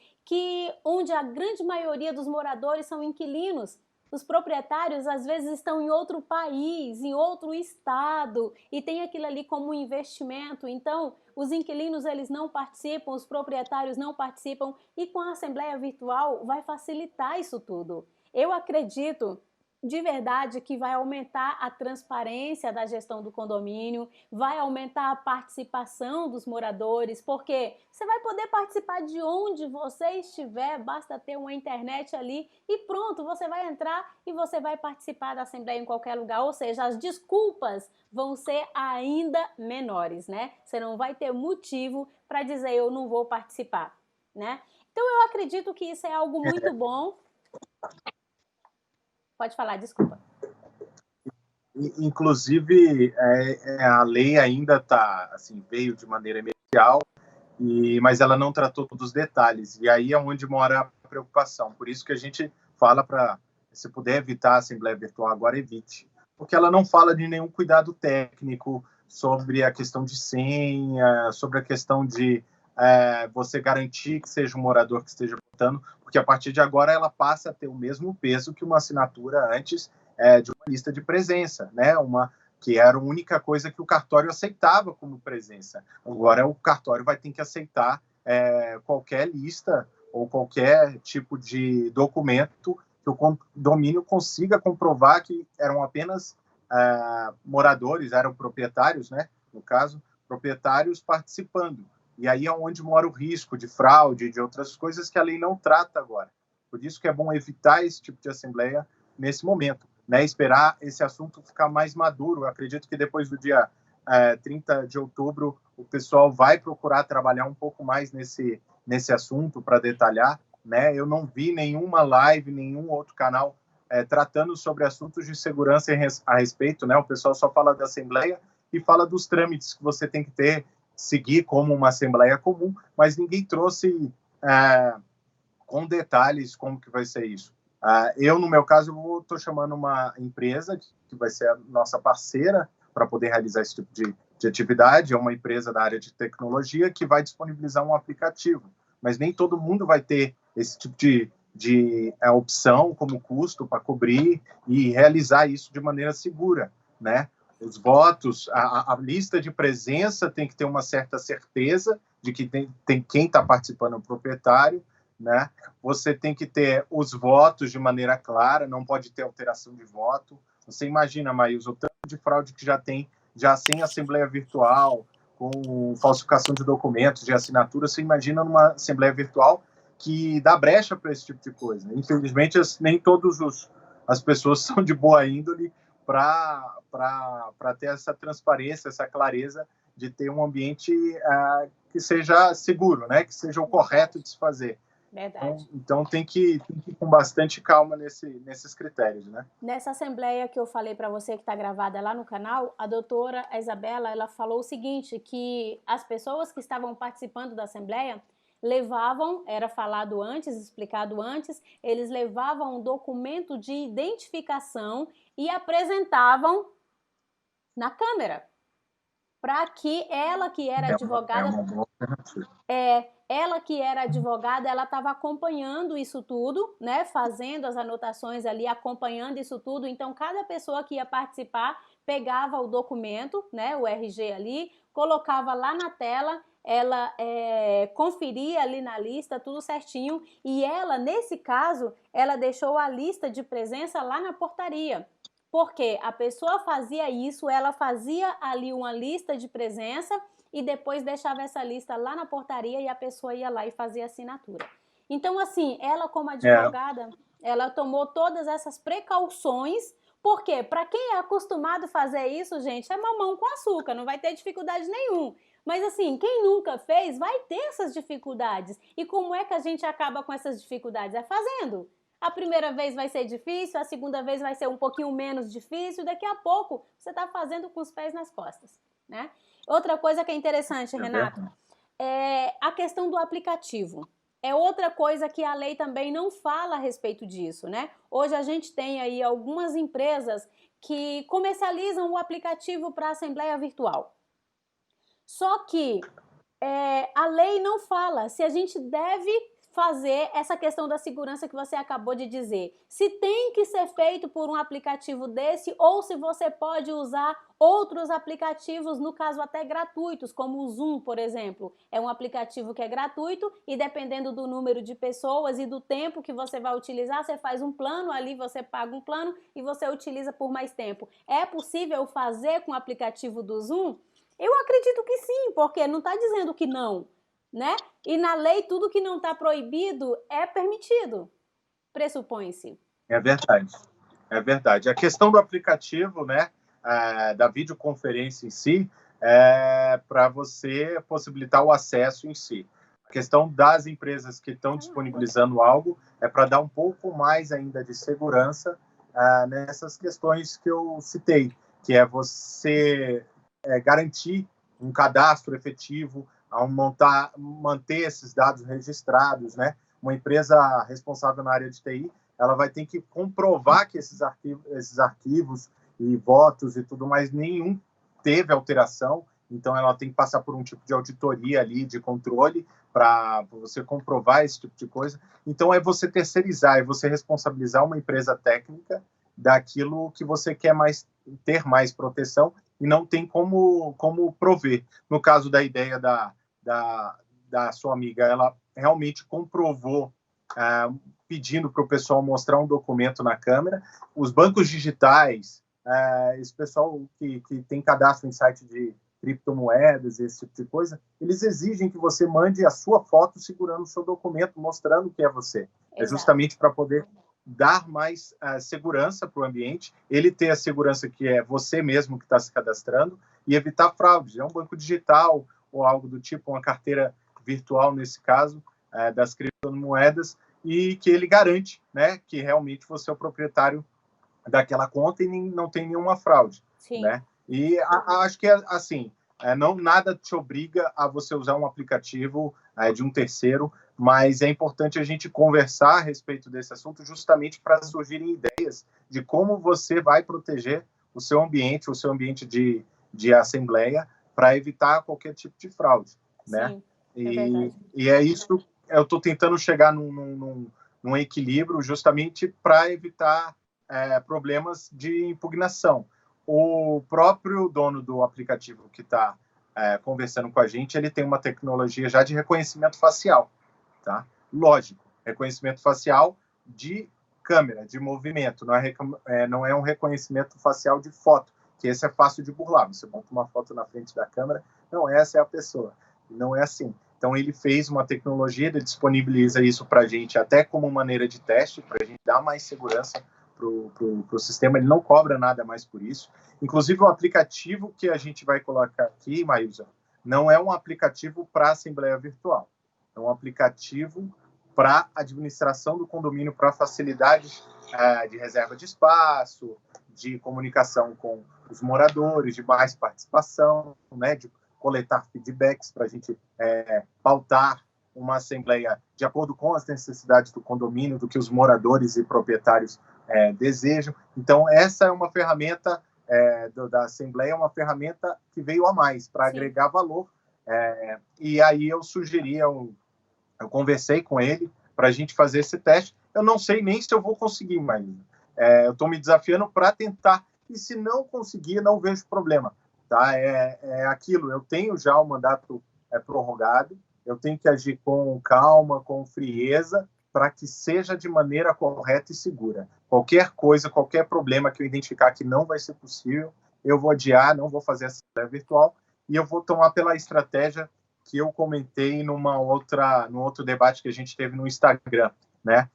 onde a grande maioria dos moradores são inquilinos. Os proprietários às vezes estão em outro país, em outro estado e tem aquilo ali como um investimento. Então, os inquilinos eles não participam, os proprietários não participam e com a assembleia virtual vai facilitar isso tudo. Eu acredito de verdade que vai aumentar a transparência da gestão do condomínio, vai aumentar a participação dos moradores, porque você vai poder participar de onde você estiver, basta ter uma internet ali e pronto, você vai entrar e você vai participar da assembleia em qualquer lugar, ou seja, as desculpas vão ser ainda menores, né? Você não vai ter motivo para dizer eu não vou participar, né? Então eu acredito que isso é algo muito bom. Pode falar, desculpa. Inclusive, a lei ainda está, assim, veio de maneira emergencial, mas ela não tratou todos os detalhes. E aí é onde mora a preocupação. Por isso que a gente fala para, se puder evitar a Assembleia Virtual agora, evite. Porque ela não fala de nenhum cuidado técnico sobre a questão de senha, sobre a questão de você garantir que seja um morador que esteja votando, porque a partir de agora ela passa a ter o mesmo peso que uma assinatura antes de uma lista de presença, né? Que era a única coisa que o cartório aceitava como presença. Agora o cartório vai ter que aceitar qualquer lista ou qualquer tipo de documento que o condomínio consiga comprovar que eram apenas moradores, eram proprietários, né? No caso, proprietários participando. E aí é onde mora o risco de fraude e de outras coisas que a lei não trata agora. Por isso que é bom evitar esse tipo de assembleia nesse momento, né? Esperar esse assunto ficar mais maduro. Eu acredito que depois do dia 30 de outubro o pessoal vai procurar trabalhar um pouco mais nesse assunto para detalhar, né? Eu não vi nenhuma live, nenhum outro canal tratando sobre assuntos de segurança a respeito, né? O pessoal só fala da assembleia e fala dos trâmites que você tem que seguir como uma assembleia comum, mas ninguém trouxe com detalhes como que vai ser isso. Eu, no meu caso, estou chamando uma empresa que vai ser a nossa parceira para poder realizar esse tipo de atividade. É uma empresa da área de tecnologia que vai disponibilizar um aplicativo, mas nem todo mundo vai ter esse tipo de opção como custo para cobrir e realizar isso de maneira segura, né? Os votos, a lista de presença tem que ter uma certa certeza de que tem quem está participando, o proprietário, né? Você tem que ter os votos de maneira clara, não pode ter alteração de voto. Você imagina, Maílson, o tanto de fraude que já tem, já sem assembleia virtual, com falsificação de documentos, de assinatura, você imagina numa assembleia virtual que dá brecha para esse tipo de coisa. Infelizmente, nem todas as pessoas são de boa índole para ter essa transparência, essa clareza de ter um ambiente que seja seguro, né? Que seja o correto de se fazer. Verdade. Então tem que ir com bastante calma nesses critérios, né? Nessa assembleia que eu falei para você que está gravada lá no canal, a doutora Isabela, ela falou o seguinte, que as pessoas que estavam participando da assembleia levavam, era falado antes, explicado antes, eles levavam um documento de identificação e apresentavam na câmera, para que ela que era advogada... ela que era advogada, ela estava acompanhando isso tudo, né? Fazendo as anotações ali, acompanhando isso tudo. Então, cada pessoa que ia participar pegava o documento, né? O RG ali, colocava lá na tela, ela conferia ali na lista tudo certinho. E ela, nesse caso, ela deixou a lista de presença lá na portaria. Porque a pessoa fazia isso, ela fazia ali uma lista de presença e depois deixava essa lista lá na portaria e a pessoa ia lá e fazia assinatura. Então, assim, ela como advogada, ela tomou todas essas precauções, porque para quem é acostumado a fazer isso, gente, é mamão com açúcar, não vai ter dificuldade nenhuma. Mas assim, quem nunca fez vai ter essas dificuldades. E como é que a gente acaba com essas dificuldades? É fazendo. A primeira vez vai ser difícil, a segunda vez vai ser um pouquinho menos difícil, daqui a pouco você está fazendo com os pés nas costas, né? Outra coisa que é interessante, Renato, é a questão do aplicativo. é outra coisa que a lei também não fala a respeito disso, né? Hoje a gente tem aí algumas empresas que comercializam o aplicativo para assembleia virtual. Só que a lei não fala se a gente deve fazer essa questão da segurança que você acabou de dizer. Se tem que ser feito por um aplicativo desse ou se você pode usar outros aplicativos, no caso até gratuitos, como o Zoom, por exemplo. É um aplicativo que é gratuito e dependendo do número de pessoas e do tempo que você vai utilizar, você faz um plano ali, você paga um plano e você utiliza por mais tempo. É possível fazer com o aplicativo do Zoom? Eu acredito que sim, porque não está dizendo que não, né? E na lei tudo que não está proibido é permitido, pressupõe-se. É verdade, é verdade. A questão do aplicativo, né, da videoconferência em si, é para você possibilitar o acesso em si. A questão das empresas que estão disponibilizando algo é para dar um pouco mais ainda de segurança nessas questões que eu citei, que é você garantir um cadastro efetivo, ao manter esses dados registrados, né? Uma empresa responsável na área de TI, ela vai ter que comprovar que esses arquivos e votos e tudo mais, nenhum teve alteração, então ela tem que passar por um tipo de auditoria ali, de controle, para você comprovar esse tipo de coisa. Então, é você terceirizar, é você responsabilizar uma empresa técnica daquilo que você quer ter mais proteção e não tem como prover. No caso da ideia da sua amiga, ela realmente comprovou, pedindo para o pessoal mostrar um documento na câmera. Os bancos digitais, esse pessoal que tem cadastro em site de criptomoedas, esse tipo de coisa, eles exigem que você mande a sua foto segurando o seu documento, mostrando que é você. Exato. É justamente para poder dar mais segurança para o ambiente, ele ter a segurança que é você mesmo que está se cadastrando e evitar fraudes. É um banco digital ou algo do tipo, uma carteira virtual, nesse caso, das criptomoedas, e que ele garante, né, que realmente você é o proprietário daquela conta e não tem nenhuma fraude. Sim. Né? E acho que, assim, não nada te obriga a você usar um aplicativo de um terceiro, mas é importante a gente conversar a respeito desse assunto justamente para surgirem ideias de como você vai proteger o seu ambiente de assembleia para evitar qualquer tipo de fraude. Sim, né? E é isso, eu estou tentando chegar num equilíbrio justamente para evitar problemas de impugnação. O próprio dono do aplicativo que está conversando com a gente, ele tem uma tecnologia já de reconhecimento facial, tá? Lógico, reconhecimento facial de câmera, de movimento, não é um reconhecimento facial de foto, que esse é fácil de burlar. Você monta uma foto na frente da câmera, não, essa é a pessoa. Não é assim. Então, ele fez uma tecnologia, ele disponibiliza isso para a gente até como maneira de teste, para a gente dar mais segurança para o sistema. Ele não cobra nada mais por isso. Inclusive, o aplicativo que a gente vai colocar aqui, Maísa, não é um aplicativo para assembleia virtual. É um aplicativo para administração do condomínio, para facilidades de reserva de espaço, de comunicação com os moradores, de mais participação, né, de coletar feedbacks para a gente pautar uma assembleia de acordo com as necessidades do condomínio, do que os moradores e proprietários desejam. Então, essa é uma ferramenta da Assembleia, uma ferramenta que veio a mais para agregar valor. E aí eu sugeri, eu conversei com ele para a gente fazer esse teste. Eu não sei nem se eu vou conseguir, mas eu estou me desafiando para tentar. E se não conseguir, não vejo problema. Tá? É aquilo, eu tenho já o mandato prorrogado, eu tenho que agir com calma, com frieza, para que seja de maneira correta e segura. Qualquer coisa, qualquer problema que eu identificar que não vai ser possível, eu vou adiar, não vou fazer essa assembleia virtual, e eu vou tomar pela estratégia que eu comentei num outro debate que a gente teve no Instagram, né?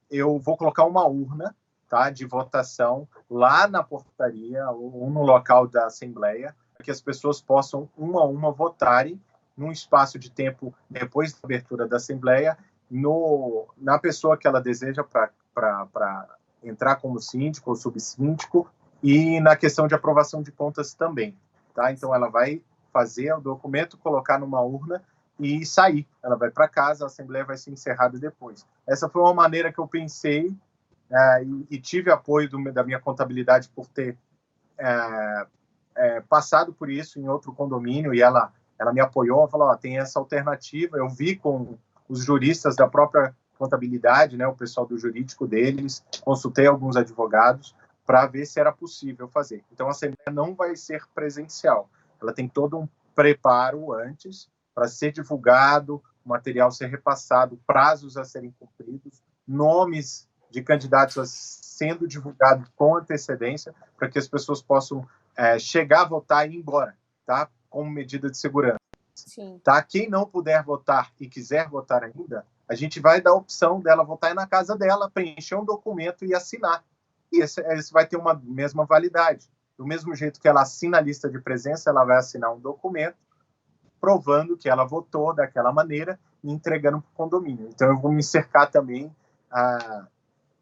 Eu vou colocar uma urna, tá, de votação lá na portaria ou no local da Assembleia, para que as pessoas possam, uma a uma, votarem num espaço de tempo depois da abertura da Assembleia, na pessoa que ela deseja para entrar como síndico ou subsíndico, e na questão de aprovação de contas também. Tá? Então, ela vai fazer o documento, colocar numa urna, e sair. Ela vai para casa, a assembleia vai ser encerrada depois. Essa foi uma maneira que eu pensei e tive apoio da minha contabilidade por ter passado por isso em outro condomínio, e ela me apoiou, falou, tem essa alternativa. Eu vi com os juristas da própria contabilidade, né, o pessoal do jurídico deles, consultei alguns advogados para ver se era possível fazer. Então, a assembleia não vai ser presencial. Ela tem todo um preparo antes para ser divulgado, o material ser repassado, prazos a serem cumpridos, nomes de candidatos sendo divulgados com antecedência, para que as pessoas possam chegar a votar e ir embora, tá? Como medida de segurança. Sim. Tá? Quem não puder votar e quiser votar ainda, a gente vai dar a opção dela votar na casa dela, preencher um documento e assinar. E esse vai ter uma mesma validade. Do mesmo jeito que ela assina a lista de presença, ela vai assinar um documento provando que ela votou daquela maneira e entregando para o condomínio. Então, eu vou me cercar também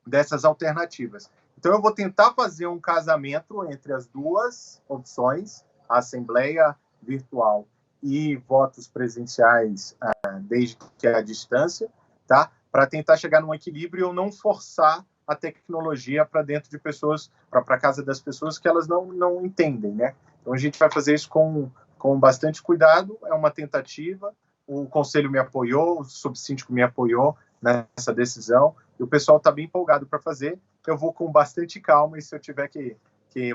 dessas alternativas. Então, eu vou tentar fazer um casamento entre as duas opções, a assembleia virtual e votos presenciais, desde que à distância, tá? Para tentar chegar num equilíbrio e eu não forçar a tecnologia para dentro de pessoas, para casa das pessoas que elas não entendem, né? Então, a gente vai fazer isso com bastante cuidado, é uma tentativa. O conselho me apoiou, o subsíndico me apoiou nessa decisão, e o pessoal está bem empolgado para fazer. Eu vou com bastante calma, e se eu tiver que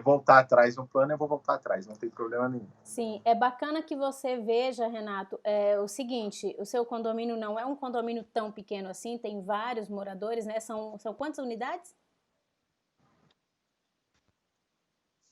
voltar atrás no plano, eu vou voltar atrás, não tem problema nenhum. Sim, é bacana que você veja, Renato, o seguinte, o seu condomínio não é um condomínio tão pequeno assim, tem vários moradores, né? São quantas unidades?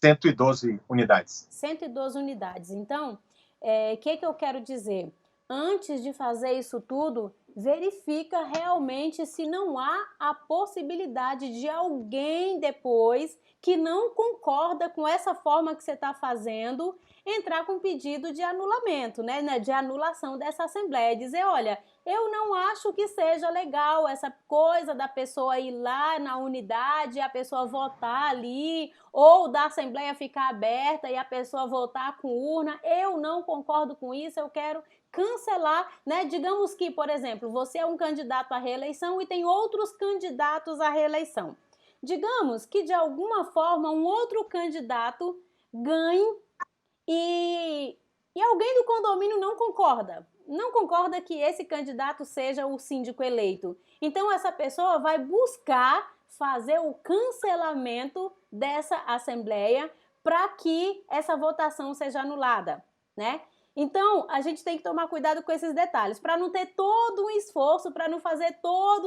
112 unidades. 112 unidades. Então, o que eu quero dizer? Antes de fazer isso tudo, verifica realmente se não há a possibilidade de alguém depois que não concorda com essa forma que você está fazendo, entrar com pedido de anulamento, né? De anulação dessa assembleia. Dizer, olha, eu não acho que seja legal essa coisa da pessoa ir lá na unidade e a pessoa votar ali, ou da assembleia ficar aberta e a pessoa votar com urna. Eu não concordo com isso, eu quero cancelar, né? Digamos que, por exemplo, você é um candidato à reeleição e tem outros candidatos à reeleição. Digamos que, de alguma forma, um outro candidato ganhe e alguém do condomínio não concorda que esse candidato seja o síndico eleito. Então, essa pessoa vai buscar fazer o cancelamento dessa assembleia para que essa votação seja anulada, né? Então, a gente tem que tomar cuidado com esses detalhes, para não ter todo um esforço, para não fazer todo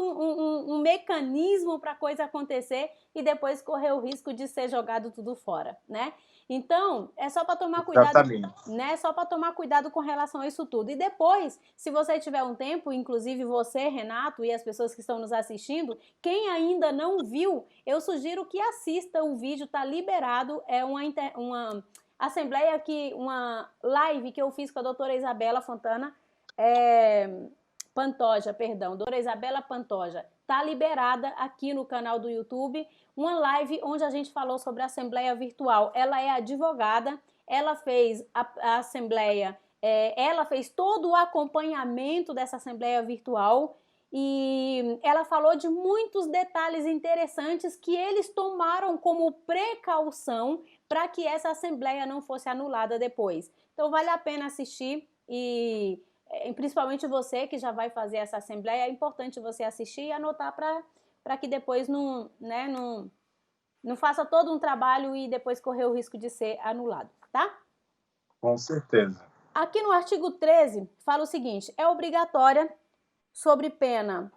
um mecanismo para a coisa acontecer e depois correr o risco de ser jogado tudo fora, né? Então, é só para tomar cuidado, né? Só para tomar cuidado com relação a isso tudo. E depois, se você tiver um tempo, inclusive você, Renato, e as pessoas que estão nos assistindo, quem ainda não viu, eu sugiro que assista o vídeo, tá liberado, é uma assembleia uma live que eu fiz com a doutora Isabela Fontana, Pantoja, perdão, doutora Isabela Pantoja, tá liberada aqui no canal do YouTube, uma live onde a gente falou sobre a assembleia virtual. Ela é advogada, ela fez a assembleia, ela fez todo o acompanhamento dessa assembleia virtual e ela falou de muitos detalhes interessantes que eles tomaram como precaução para que essa assembleia não fosse anulada depois. Então vale a pena assistir e principalmente você que já vai fazer essa assembleia, é importante você assistir e anotar para que depois não faça todo um trabalho e depois correr o risco de ser anulado, tá? Com certeza. Aqui no artigo 13 fala o seguinte, é obrigatória sob pena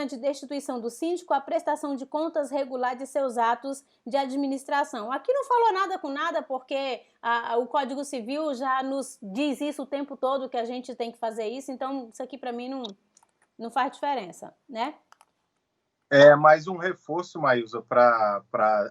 de destituição do síndico, a prestação de contas regular de seus atos de administração. Aqui não falou nada com nada, porque o Código Civil já nos diz isso o tempo todo, que a gente tem que fazer isso, então isso aqui para mim não faz diferença, né? Mais um reforço, Maísa, para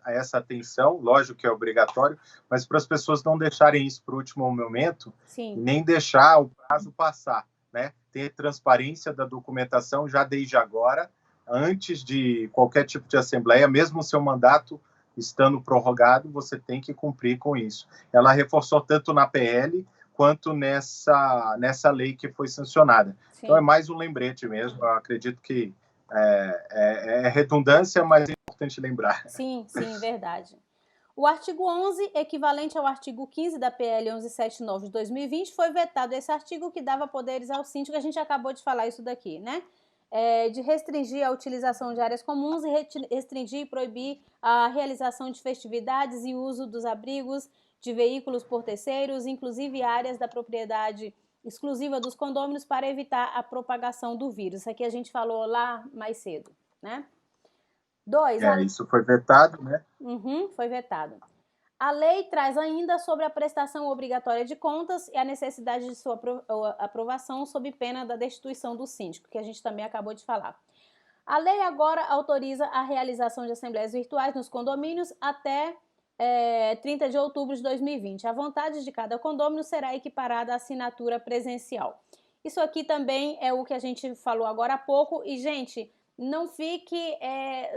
essa atenção, lógico que é obrigatório, mas para as pessoas não deixarem isso para o último momento, sim, nem deixar o prazo passar, né? Ter transparência da documentação já desde agora, antes de qualquer tipo de assembleia, mesmo o seu mandato estando prorrogado, você tem que cumprir com isso. Ela reforçou tanto na PL quanto nessa lei que foi sancionada. Sim. Então, é mais um lembrete mesmo. Eu acredito que é redundância, mas é importante lembrar. Sim, verdade. O artigo 11, equivalente ao artigo 15 da PL 1179 de 2020, foi vetado esse artigo que dava poderes ao síndico, a gente acabou de falar isso daqui, né? De restringir a utilização de áreas comuns e restringir e proibir a realização de festividades e uso dos abrigos de veículos por terceiros, inclusive áreas da propriedade exclusiva dos condôminos, para evitar a propagação do vírus. Isso aqui a gente falou lá mais cedo, né? 2. Isso foi vetado, né? Foi vetado. A lei traz ainda sobre a prestação obrigatória de contas e a necessidade de sua aprovação sob pena da destituição do síndico, que a gente também acabou de falar. A lei agora autoriza a realização de assembleias virtuais nos condomínios até 30 de outubro de 2020. A vontade de cada condômino será equiparada à assinatura presencial. Isso aqui também é o que a gente falou agora há pouco. E, gente, não fique,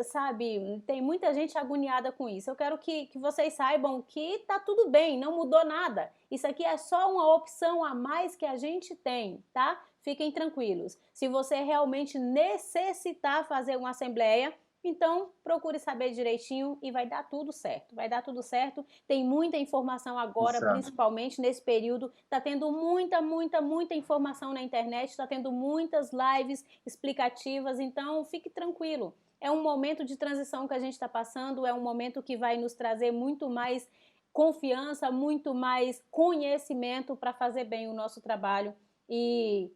sabe, tem muita gente agoniada com isso. Eu quero que vocês saibam que tá tudo bem, não mudou nada. Isso aqui é só uma opção a mais que a gente tem, tá? Fiquem tranquilos. Se você realmente necessitar fazer uma assembleia, então procure saber direitinho e vai dar tudo certo. Vai dar tudo certo. Tem muita informação agora, principalmente nesse período. Tá tendo muita informação na internet, tá tendo muitas lives explicativas, então fique tranquilo. É um momento de transição que a gente está passando, é um momento que vai nos trazer muito mais confiança, muito mais conhecimento para fazer bem o nosso trabalho e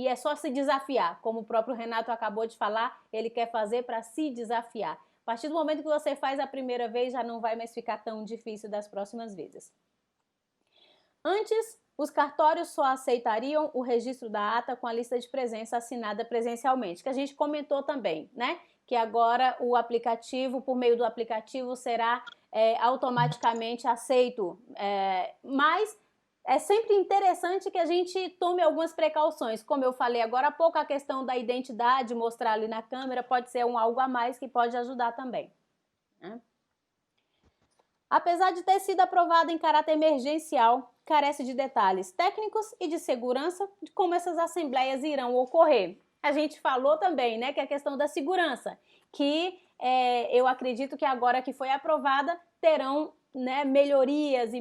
é só se desafiar, como o próprio Renato acabou de falar, ele quer fazer para se desafiar. A partir do momento que você faz a primeira vez, já não vai mais ficar tão difícil das próximas vezes. Antes, os cartórios só aceitariam o registro da ata com a lista de presença assinada presencialmente, que a gente comentou também, né? Que agora o aplicativo, por meio do aplicativo, será automaticamente aceito, mas é sempre interessante que a gente tome algumas precauções. Como eu falei agora há pouco, a questão da identidade, mostrar ali na câmera, pode ser algo a mais que pode ajudar também, né? Apesar de ter sido aprovado em caráter emergencial, carece de detalhes técnicos e de segurança de como essas assembleias irão ocorrer. A gente falou também, né, que é a questão da segurança, que eu acredito que agora que foi aprovada, terão, né, melhorias.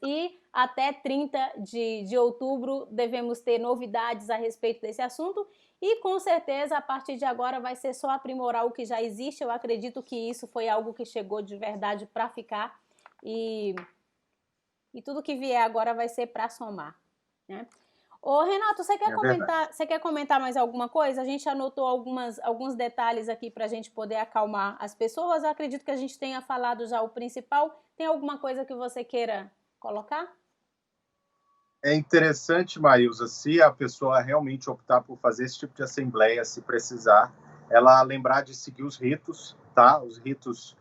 E até 30 de outubro devemos ter novidades a respeito desse assunto. E com certeza, a partir de agora, vai ser só aprimorar o que já existe. Eu acredito que isso foi algo que chegou de verdade para ficar. E tudo que vier agora vai ser para somar, né? Ô, Renato, você quer comentar mais alguma coisa? A gente anotou alguns detalhes aqui para a gente poder acalmar as pessoas. Eu acredito que a gente tenha falado já o principal. Tem alguma coisa que você queira colocar? É interessante, Maílza, se a pessoa realmente optar por fazer esse tipo de assembleia, se precisar, ela lembrar de seguir os ritos, tá? Os ritos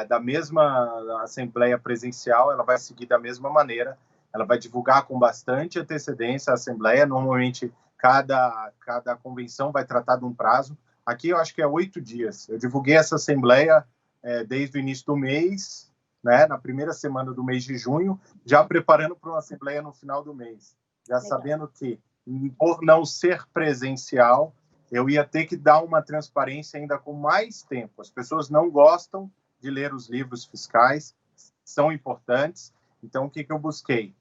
da mesma assembleia presencial, ela vai seguir da mesma maneira. Ela vai divulgar com bastante antecedência a assembleia. Normalmente, cada convenção vai tratar de um prazo. Aqui, eu acho que é 8 dias. Eu divulguei essa assembleia desde o início do mês, né, na primeira semana do mês de junho, já preparando para uma assembleia no final do mês. Já sabendo que, por não ser presencial, eu ia ter que dar uma transparência ainda com mais tempo. As pessoas não gostam de ler os livros fiscais, são importantes. Então, o que eu busquei?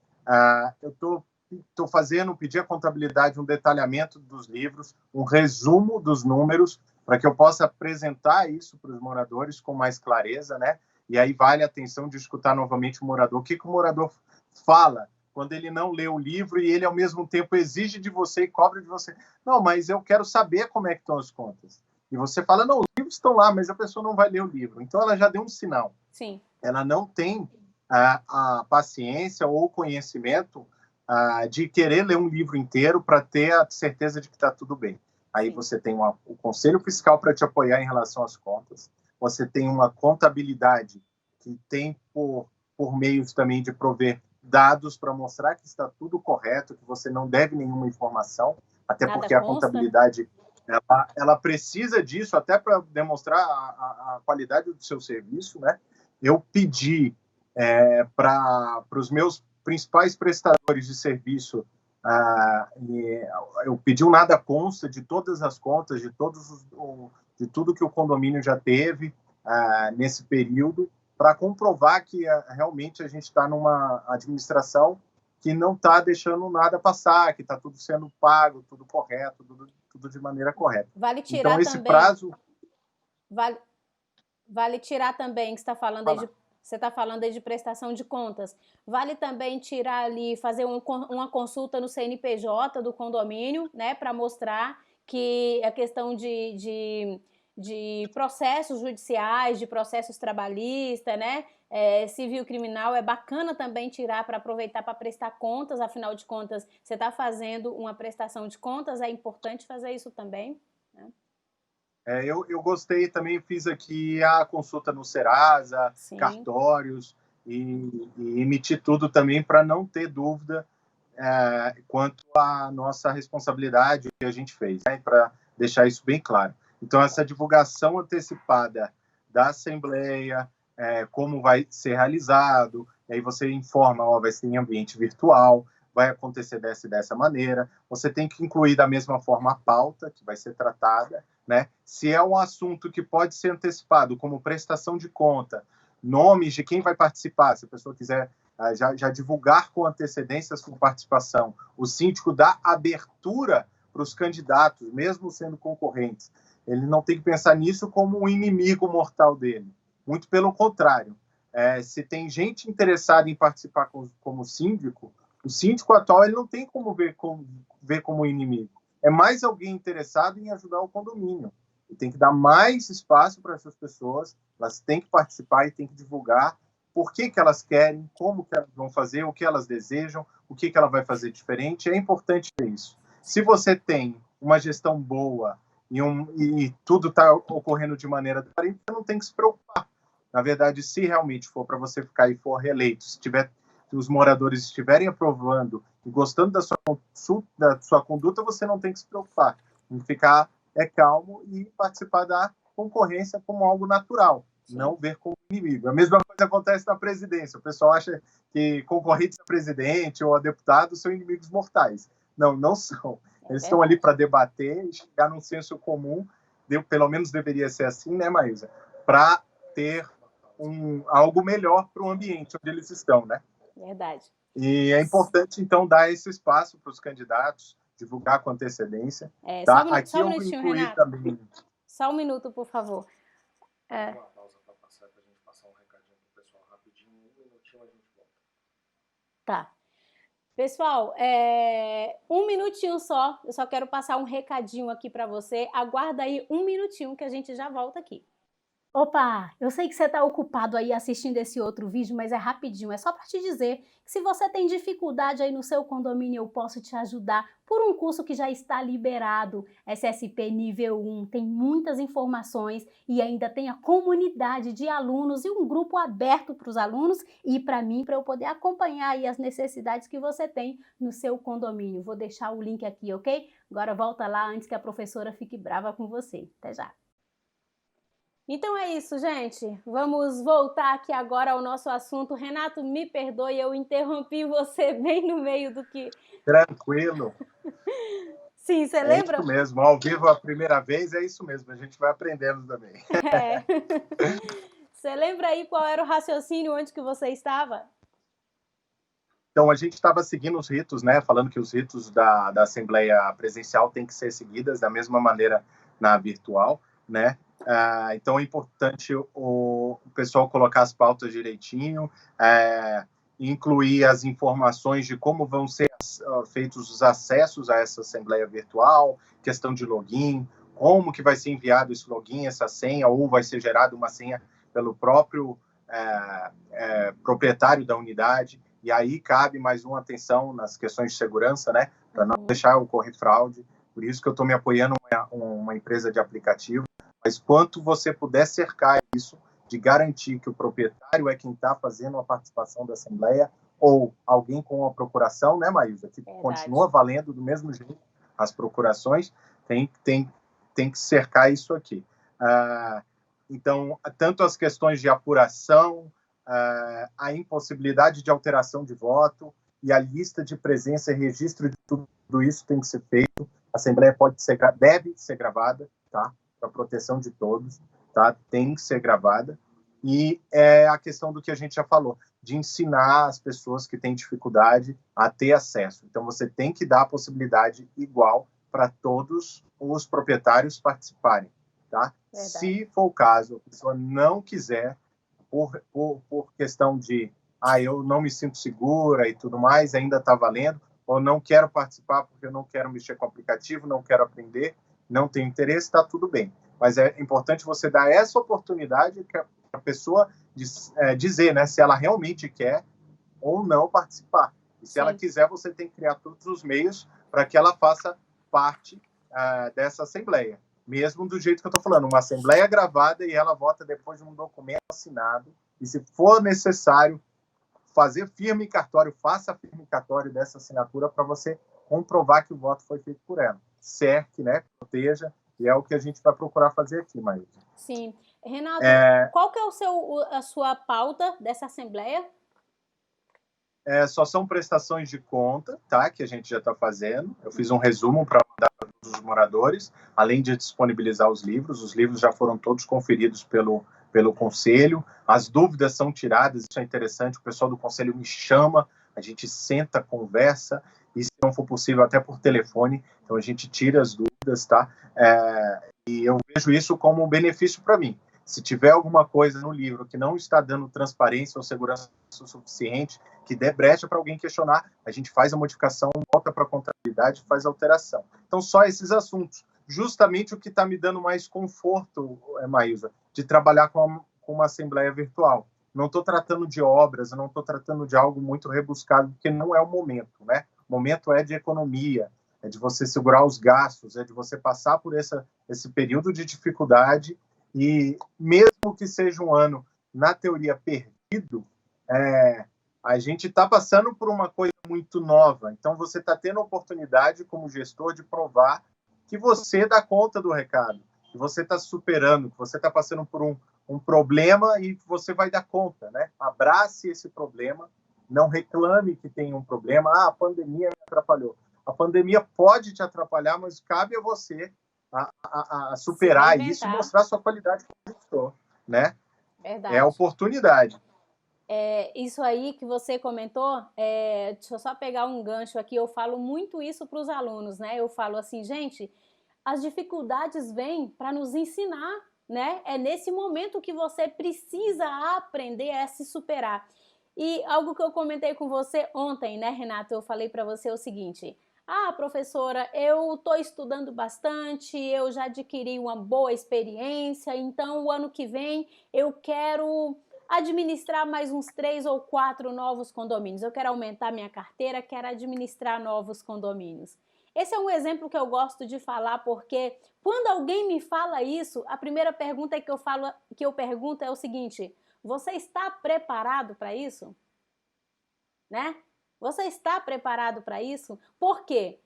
Eu estou pedi à contabilidade um detalhamento dos livros, um resumo dos números, para que eu possa apresentar isso para os moradores com mais clareza, né? E aí vale a atenção de escutar novamente o morador. O que o morador fala quando ele não lê o livro e ele, ao mesmo tempo, exige de você e cobra de você? Não, mas eu quero saber como é que estão as contas. E você fala, não, os livros estão lá, mas a pessoa não vai ler o livro. Então, ela já deu um sinal. Sim. Ela não tem a paciência ou o conhecimento de querer ler um livro inteiro para ter a certeza de que está tudo bem. Aí você tem o Conselho Fiscal para te apoiar em relação às contas, você tem uma contabilidade que tem por meios também de prover dados para mostrar que está tudo correto, que você não deve nenhuma informação, até nada porque consta. A contabilidade ela precisa disso até para demonstrar a qualidade do seu serviço, né? Eu pedi para os meus principais prestadores de serviço, eu pedi um nada consta de todas as contas, de tudo que o condomínio já teve nesse período, para comprovar que realmente a gente está numa administração que não está deixando nada passar, que está tudo sendo pago, tudo correto, tudo de maneira correta. Vale tirar então, esse também, prazo... Vale tirar também, que você está falando aí você está falando aí de prestação de contas. Vale também tirar ali, fazer uma consulta no CNPJ do condomínio, né, para mostrar que a questão de processos judiciais, de processos trabalhistas, né, civil criminal, é bacana também tirar para aproveitar para prestar contas, afinal de contas, você está fazendo uma prestação de contas, é importante fazer isso também, né? Eu gostei também, fiz aqui a consulta no Serasa, Sim. Cartórios, e emiti tudo também para não ter dúvida quanto à nossa responsabilidade que a gente fez, né, para deixar isso bem claro. Então, essa divulgação antecipada da Assembleia, como vai ser realizado, e aí você informa, vai ser em ambiente virtual, vai acontecer dessa maneira, você tem que incluir da mesma forma a pauta que vai ser tratada, né? Se é um assunto que pode ser antecipado, como prestação de conta, nomes de quem vai participar, se a pessoa quiser já divulgar com antecedência a sua participação, o síndico dá abertura para os candidatos, mesmo sendo concorrentes. Ele não tem que pensar nisso como um inimigo mortal dele. Muito pelo contrário. Se tem gente interessada em participar como síndico, o síndico atual ele não tem como ver como inimigo. É mais alguém interessado em ajudar o condomínio. E tem que dar mais espaço para essas pessoas, elas têm que participar e têm que divulgar por que elas querem, como que elas vão fazer, o que elas desejam, o que ela vai fazer diferente. É importante isso. Se você tem uma gestão boa e tudo está ocorrendo de maneira diferente, você não tem que se preocupar. Na verdade, se realmente for para você ficar e for reeleito, se os moradores estiverem aprovando e gostando da sua conduta, você não tem que se preocupar. Tem que ficar calmo e participar da concorrência como algo natural, sim, não ver como inimigo. A mesma coisa acontece na presidência. O pessoal acha que concorrentes a presidente ou a deputado são inimigos mortais. Não são. Eles estão ali para debater e chegar num senso comum, pelo menos deveria ser assim, né, Maísa? Para ter algo melhor para o ambiente onde eles estão, né? Verdade. E é importante, então, dar esse espaço para os candidatos, divulgar com antecedência. Tá? Aqui eu incluí Renato. também... Só um minuto, por favor. Uma pausa para passar, para a gente passar um recadinho para o pessoal rapidinho. Um minutinho a gente volta. Tá. Pessoal, um minutinho só. Eu só quero passar um recadinho aqui para você. Aguarda aí um minutinho que a gente já volta aqui. Opa, eu sei que você está ocupado aí assistindo esse outro vídeo, mas é rapidinho, é só para te dizer que se você tem dificuldade aí no seu condomínio, eu posso te ajudar por um curso que já está liberado, SSP nível 1, tem muitas informações e ainda tem a comunidade de alunos e um grupo aberto para os alunos e para mim, para eu poder acompanhar aí as necessidades que você tem no seu condomínio. Vou deixar o link aqui, ok? Agora volta lá antes que a professora fique brava com você. Até já! Então é isso, gente. Vamos voltar aqui agora ao nosso assunto. Renato, me perdoe, eu interrompi você bem no meio do que... Tranquilo. Sim, você lembra? É isso mesmo, ao vivo a primeira vez, é isso mesmo, a gente vai aprendendo também. Você lembra aí qual era o raciocínio, onde que você estava? Então, a gente estava seguindo os ritos, né? Falando que os ritos da Assembleia Presencial têm que ser seguidas da mesma maneira na virtual, né? Então, é importante o pessoal colocar as pautas direitinho, incluir as informações de como vão ser feitos os acessos a essa Assembleia Virtual, questão de login, como que vai ser enviado esse login, essa senha, ou vai ser gerada uma senha pelo próprio proprietário da unidade. E aí cabe mais uma atenção nas questões de segurança, né? Para não deixar ocorrer fraude. Por isso que eu estou me apoiando uma empresa de aplicativo. Mas quanto você puder cercar isso, de garantir que o proprietário é quem está fazendo a participação da Assembleia, ou alguém com a procuração, né, Maísa? Que continua valendo do mesmo jeito as procurações, tem que cercar isso aqui. Então, tanto as questões de apuração, a impossibilidade de alteração de voto e a lista de presença e registro de tudo isso tem que ser feito. A Assembleia deve ser gravada, tá? Para proteção de todos, tá? Tem que ser gravada. E é a questão do que a gente já falou, de ensinar as pessoas que têm dificuldade a ter acesso. Então, você tem que dar a possibilidade igual para todos os proprietários participarem, tá? Se for o caso, a pessoa não quiser, por questão de eu não me sinto segura e tudo mais, ainda está valendo, ou não quero participar porque eu não quero mexer com o aplicativo, não quero aprender, não tenho interesse, está tudo bem. Mas é importante você dar essa oportunidade para a pessoa dizer, né, se ela realmente quer ou não participar. E se ela quiser, você tem que criar todos os meios para que ela faça parte dessa Assembleia. Mesmo do jeito que eu estou falando, uma Assembleia gravada e ela vota depois de um documento assinado. E se for necessário fazer firma em cartório, faça firma em cartório dessa assinatura para você comprovar que o voto foi feito por ela. Cerque, né? Proteja, e é o que a gente vai procurar fazer aqui, Maísa. Sim. Renato, qual que é a sua pauta dessa Assembleia? Só são prestações de conta, tá? Que a gente já está fazendo. Eu fiz um resumo para mandar para os moradores, além de disponibilizar os livros. Os livros já foram todos conferidos pelo Conselho. As dúvidas são tiradas, isso é interessante. O pessoal do Conselho me chama, a gente senta, conversa, e se não for possível, até por telefone. Então, a gente tira as dúvidas, tá? E eu vejo isso como um benefício para mim. Se tiver alguma coisa no livro que não está dando transparência ou segurança suficiente, que dê brecha para alguém questionar, a gente faz a modificação, volta para a contabilidade e faz a alteração. Então, só esses assuntos. Justamente o que está me dando mais conforto, Maísa, de trabalhar com uma assembleia virtual. Não estou tratando de obras, não estou tratando de algo muito rebuscado, porque não é o momento, né? O momento é de economia, é de você segurar os gastos, é de você passar por esse período de dificuldade. E mesmo que seja um ano, na teoria, perdido, a gente está passando por uma coisa muito nova. Então, você está tendo a oportunidade, como gestor, de provar que você dá conta do recado, que você está superando, que você está passando por um problema e que você vai dar conta, né? Abrace esse problema, não reclame que tem um problema. A pandemia me atrapalhou. A pandemia pode te atrapalhar, mas cabe a você a superar isso e mostrar sua qualidade como gestor, né? Verdade. É a oportunidade. Isso aí que você comentou, deixa eu só pegar um gancho aqui, eu falo muito isso para os alunos, né? Eu falo assim, gente, as dificuldades vêm para nos ensinar, né? É nesse momento que você precisa aprender a se superar. E algo que eu comentei com você ontem, né, Renato? Eu falei para você o seguinte: professora, eu estou estudando bastante, eu já adquiri uma boa experiência, então o ano que vem eu quero administrar mais uns 3 ou 4 novos condomínios. Eu quero aumentar minha carteira, quero administrar novos condomínios. Esse é um exemplo que eu gosto de falar porque quando alguém me fala isso, a primeira pergunta que eu pergunto é o seguinte: você está preparado para isso? Né? Você está preparado para isso? Por quê?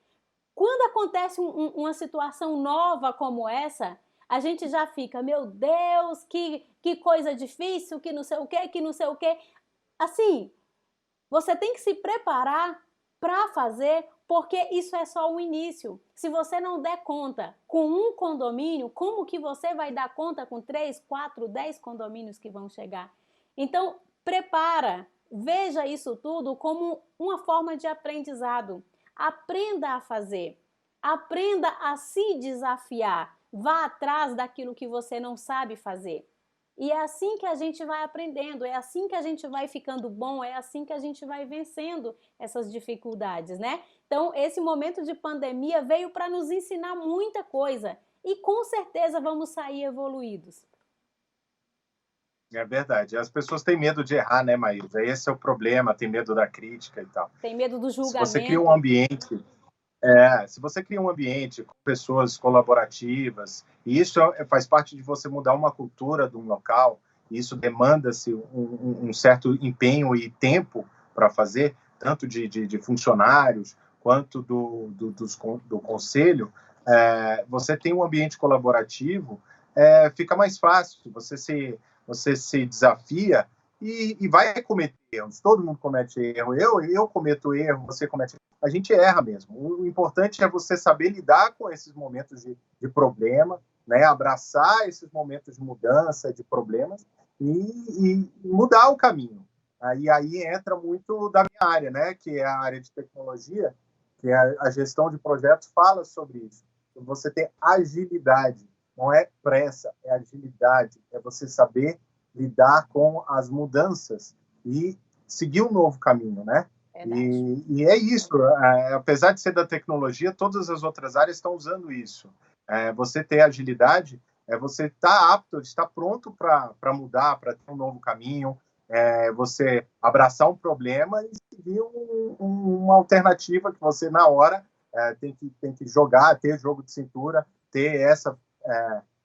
Quando acontece uma situação nova como essa, a gente já fica, meu Deus, que coisa difícil, que não sei o quê, que não sei o quê. Assim, você tem que se preparar para fazer, porque isso é só o início. Se você não der conta com um condomínio, como que você vai dar conta com 3, 4, 10 condomínios que vão chegar? Então, prepara, veja isso tudo como uma forma de aprendizado. Aprenda a fazer, aprenda a se desafiar, vá atrás daquilo que você não sabe fazer. E é assim que a gente vai aprendendo, é assim que a gente vai ficando bom, é assim que a gente vai vencendo essas dificuldades, né? Então, esse momento de pandemia veio para nos ensinar muita coisa e com certeza vamos sair evoluídos. É verdade. As pessoas têm medo de errar, né, Maísa? Esse é o problema, tem medo da crítica e tal. Tem medo do julgamento. Se você cria um ambiente com pessoas colaborativas, e isso faz parte de você mudar uma cultura de um local, e isso demanda-se um certo empenho e tempo para fazer, tanto de funcionários quanto do conselho. Você tem um ambiente colaborativo, fica mais fácil, você se desafia e vai cometer erros. Todo mundo comete erro. Eu cometo erro, você comete erro. A gente erra mesmo. O importante é você saber lidar com esses momentos de problema, né? Abraçar esses momentos de mudança, de problemas e mudar o caminho. Aí entra muito da minha área, né? Que é a área de tecnologia, que é a gestão de projetos, fala sobre isso. Você ter agilidade, não é pressa, é agilidade, é você saber lidar com as mudanças e seguir um novo caminho, né? E é isso, apesar de ser da tecnologia, todas as outras áreas estão usando isso. Você ter agilidade é você estar apto, estar pronto para mudar, para ter um novo caminho, você abraçar um problema e seguir uma alternativa que você, na hora, tem que jogar, ter jogo de cintura, ter essa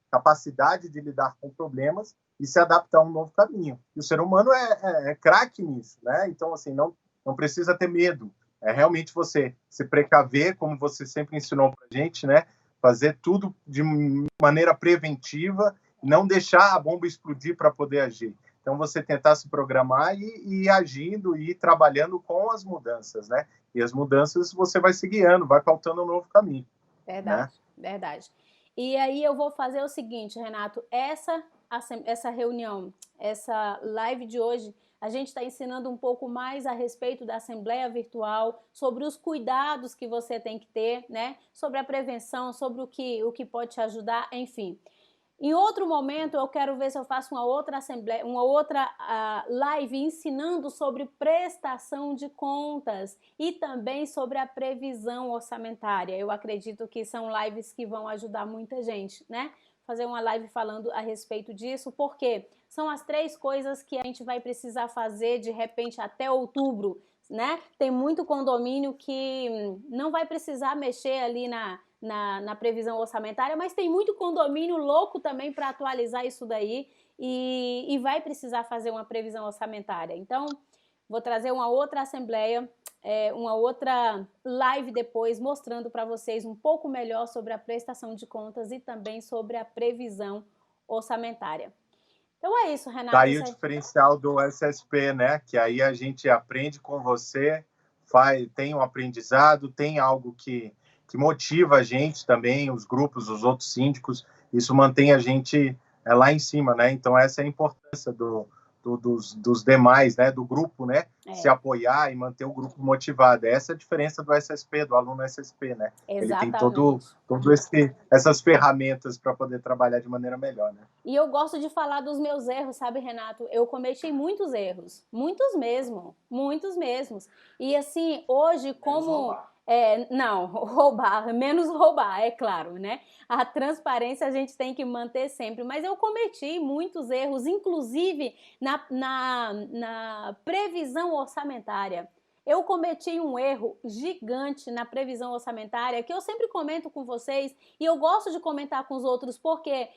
capacidade de lidar com problemas e se adaptar a um novo caminho. E o ser humano é craque nisso, né? Então, assim, não precisa ter medo. É realmente você se precaver, como você sempre ensinou para a gente, né? Fazer tudo de maneira preventiva, não deixar a bomba explodir para poder agir. Então, você tentar se programar e ir agindo e ir trabalhando com as mudanças, né? E as mudanças você vai se guiando, vai pautando um novo caminho. Verdade, né? Verdade. E aí eu vou fazer o seguinte, Renato, essa reunião, essa live de hoje, a gente está ensinando um pouco mais a respeito da Assembleia Virtual, sobre os cuidados que você tem que ter, né? Sobre a prevenção, sobre o que pode te ajudar, enfim. Em outro momento, eu quero ver se eu faço uma outra assembleia, uma outra live ensinando sobre prestação de contas e também sobre a previsão orçamentária. Eu acredito que são lives que vão ajudar muita gente, né? Fazer uma live falando a respeito disso, porque são as 3 coisas que a gente vai precisar fazer de repente até outubro, né? Tem muito condomínio que não vai precisar mexer ali na previsão orçamentária, mas tem muito condomínio louco também para atualizar isso daí e vai precisar fazer uma previsão orçamentária. Então, vou trazer uma outra assembleia, uma outra live depois, mostrando para vocês um pouco melhor sobre a prestação de contas e também sobre a previsão orçamentária. Então é isso, Renato. Daí o diferencial do SSP, né? Que aí a gente aprende com você, tem um aprendizado, tem algo que motiva a gente também, os grupos, os outros síndicos, isso mantém a gente lá em cima, né? Então essa é a importância dos demais, né? Do grupo, né? Se apoiar e manter o grupo motivado. Essa é a diferença do SSP, do aluno SSP, né? Exatamente. Ele tem essas ferramentas para poder trabalhar de maneira melhor, né? E eu gosto de falar dos meus erros, sabe, Renato? Eu cometi muitos erros, muitos mesmos. E assim, hoje como... não, roubar, menos roubar, é claro, né? A transparência a gente tem que manter sempre, mas eu cometi muitos erros, inclusive na previsão orçamentária. Eu cometi um erro gigante na previsão orçamentária, que eu sempre comento com vocês, e eu gosto de comentar com os outros, porque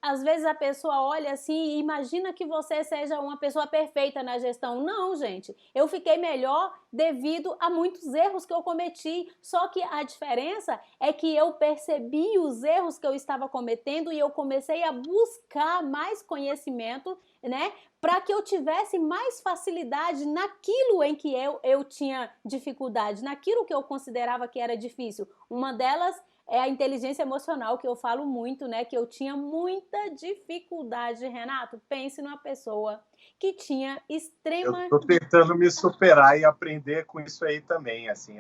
às vezes a pessoa olha assim e imagina que você seja uma pessoa perfeita na gestão. Não, gente, eu fiquei melhor devido a muitos erros que eu cometi, só que a diferença é que eu percebi os erros que eu estava cometendo e eu comecei a buscar mais conhecimento, né, para que eu tivesse mais facilidade naquilo em que eu tinha dificuldade, naquilo que eu considerava que era difícil. Uma delas é a inteligência emocional, que eu falo muito, né? Que eu tinha muita dificuldade, Renato. Pense numa pessoa que tinha extrema... Eu tô tentando me superar e aprender com isso aí também, assim,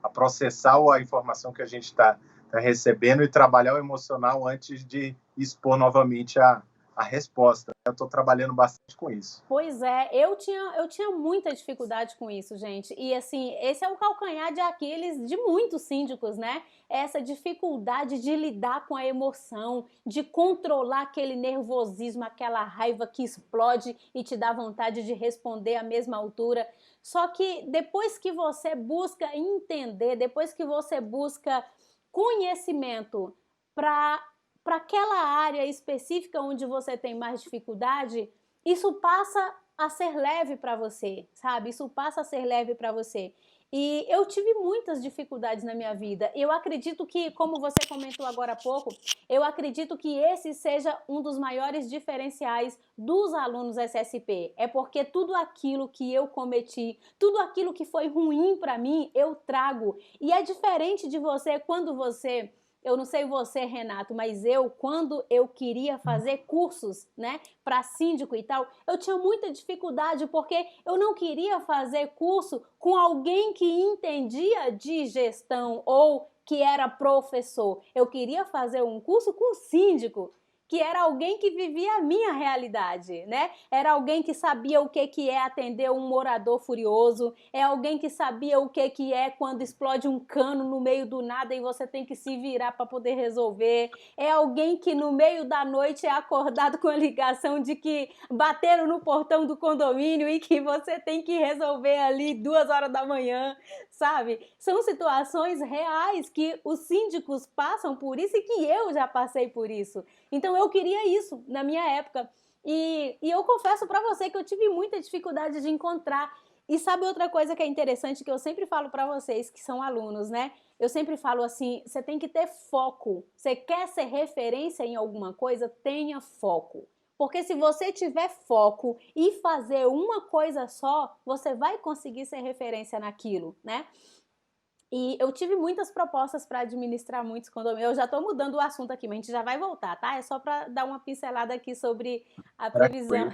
a processar a informação que a gente está recebendo e trabalhar o emocional antes de expor novamente a resposta. Eu estou trabalhando bastante com isso. Pois é, eu tinha muita dificuldade com isso, gente. E assim, esse é o calcanhar de Aquiles de muitos síndicos, né? Essa dificuldade de lidar com a emoção, de controlar aquele nervosismo, aquela raiva que explode e te dá vontade de responder à mesma altura. Só que depois que você busca entender, depois que você busca conhecimento para aquela área específica onde você tem mais dificuldade, isso passa a ser leve para você, sabe? Isso passa a ser leve para você. E eu tive muitas dificuldades na minha vida. Eu acredito que, como você comentou agora há pouco, eu acredito que esse seja um dos maiores diferenciais dos alunos SSP. É porque tudo aquilo que eu cometi, tudo aquilo que foi ruim para mim, eu trago. E é diferente de você quando você... Eu não sei você, Renato, mas quando eu queria fazer cursos, né, para síndico e tal, eu tinha muita dificuldade porque eu não queria fazer curso com alguém que entendia de gestão ou que era professor. Eu queria fazer um curso com síndico, que era alguém que vivia a minha realidade, né? Era alguém que sabia o que é atender um morador furioso, é alguém que sabia o que é quando explode um cano no meio do nada e você tem que se virar para poder resolver, é alguém que no meio da noite é acordado com a ligação de que bateram no portão do condomínio e que você tem que resolver ali 2 horas da manhã, sabe? São situações reais que os síndicos passam por isso e que eu já passei por isso. Então eu queria isso na minha época. E eu confesso para você que eu tive muita dificuldade de encontrar. E sabe outra coisa que é interessante que eu sempre falo para vocês que são alunos, né? Eu sempre falo assim, você tem que ter foco. Você quer ser referência em alguma coisa? Tenha foco. Porque se você tiver foco e fazer uma coisa só, você vai conseguir ser referência naquilo, né? E eu tive muitas propostas para administrar muitos condomínios. Eu já estou mudando o assunto aqui, mas a gente já vai voltar, tá? É só para dar uma pincelada aqui sobre a previsão,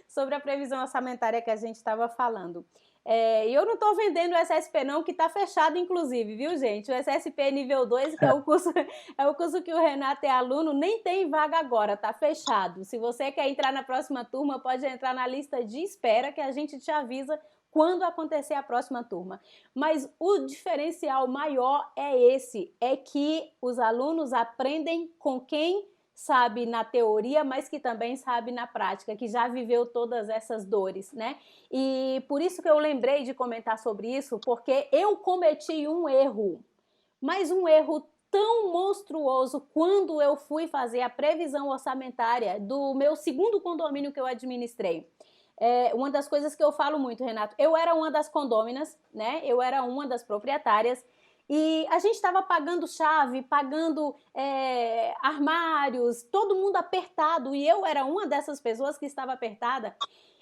sobre a previsão orçamentária que a gente estava falando. E eu não estou vendendo o SSP não, que está fechado inclusive, viu gente? O SSP nível 2, que é o curso que o Renato é aluno, nem tem vaga agora, tá fechado. Se você quer entrar na próxima turma, pode entrar na lista de espera que a gente te avisa quando acontecer a próxima turma. Mas o diferencial maior é esse, é que os alunos aprendem com quem sabe na teoria, mas que também sabe na prática, que já viveu todas essas dores, né? E por isso que eu lembrei de comentar sobre isso, porque eu cometi um erro, mas um erro tão monstruoso quando eu fui fazer a previsão orçamentária do meu segundo condomínio que eu administrei. Uma das coisas que eu falo muito, Renato, eu era uma das condôminas, né? Eu era uma das proprietárias e a gente estava pagando chave, pagando armários, todo mundo apertado e eu era uma dessas pessoas que estava apertada.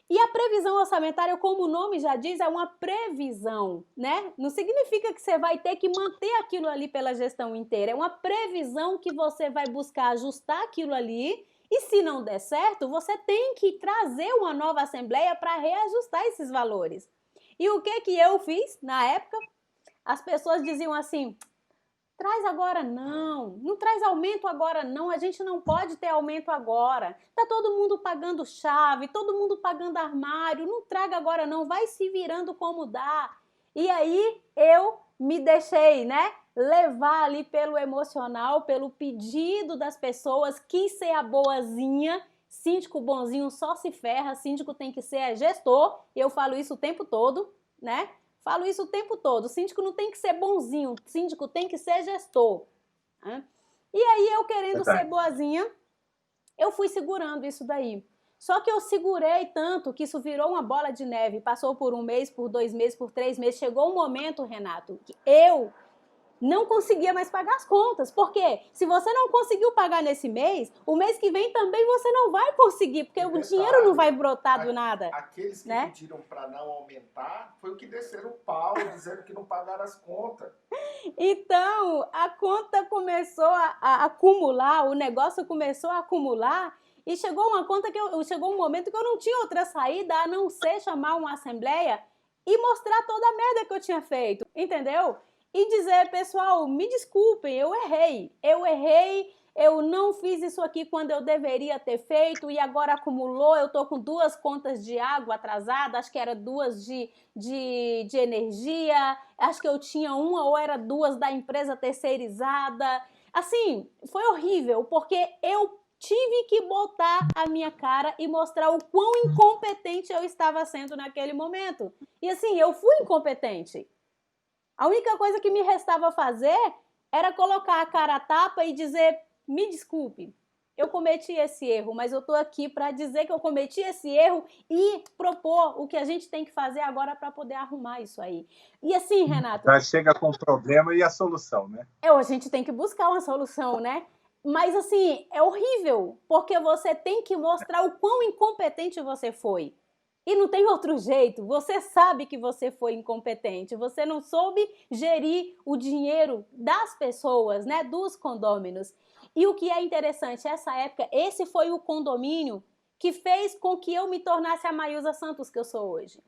E a previsão orçamentária, como o nome já diz, é uma previsão, né? Não significa que você vai ter que manter aquilo ali pela gestão inteira, é uma previsão que você vai buscar ajustar aquilo ali. E se não der certo, você tem que trazer uma nova assembleia para reajustar esses valores. E o que eu fiz na época? As pessoas diziam assim, traz agora não, não traz aumento agora não, a gente não pode ter aumento agora. Tá todo mundo pagando chave, todo mundo pagando armário, não traga agora não, vai se virando como dá. E aí eu me deixei, né, levar ali pelo emocional, pelo pedido das pessoas, quis ser a boazinha. Síndico bonzinho só se ferra, síndico tem que ser gestor, e eu falo isso o tempo todo, né? Falo isso o tempo todo, síndico não tem que ser bonzinho, síndico tem que ser gestor. Né? E aí eu querendo ser boazinha, eu fui segurando isso daí. Só que eu segurei tanto que isso virou uma bola de neve, passou por 1 mês, por 2 meses, por 3 meses, chegou um momento, Renato, que eu não conseguia mais pagar as contas, porque se você não conseguiu pagar nesse mês, o mês que vem também você não vai conseguir, porque o dinheiro não vai brotar do nada. Aqueles que pediram para não aumentar, foi o que desceram o pau, dizendo que não pagaram as contas. Então, a conta começou a acumular, o negócio começou a acumular, e chegou um momento que eu não tinha outra saída a não ser chamar uma assembleia e mostrar toda a merda que eu tinha feito, entendeu? E dizer, pessoal, me desculpem, eu errei, eu não fiz isso aqui quando eu deveria ter feito e agora acumulou, eu tô com 2 contas de água atrasadas, acho que era 2 de energia, acho que eu tinha uma ou era 2 da empresa terceirizada. Assim, foi horrível, porque eu tive que botar a minha cara e mostrar o quão incompetente eu estava sendo naquele momento. E assim, eu fui incompetente. A única coisa que me restava fazer era colocar a cara a tapa e dizer, me desculpe, eu cometi esse erro, mas eu estou aqui para dizer que eu cometi esse erro e propor o que a gente tem que fazer agora para poder arrumar isso aí. E assim, Renato... Já chega com o problema e a solução, né? A gente tem que buscar uma solução, né? Mas assim, é horrível, porque você tem que mostrar o quão incompetente você foi. E não tem outro jeito, você sabe que você foi incompetente, você não soube gerir o dinheiro das pessoas, né, dos condôminos. E o que é interessante, essa época, esse foi o condomínio que fez com que eu me tornasse a Maísa Santos que eu sou hoje.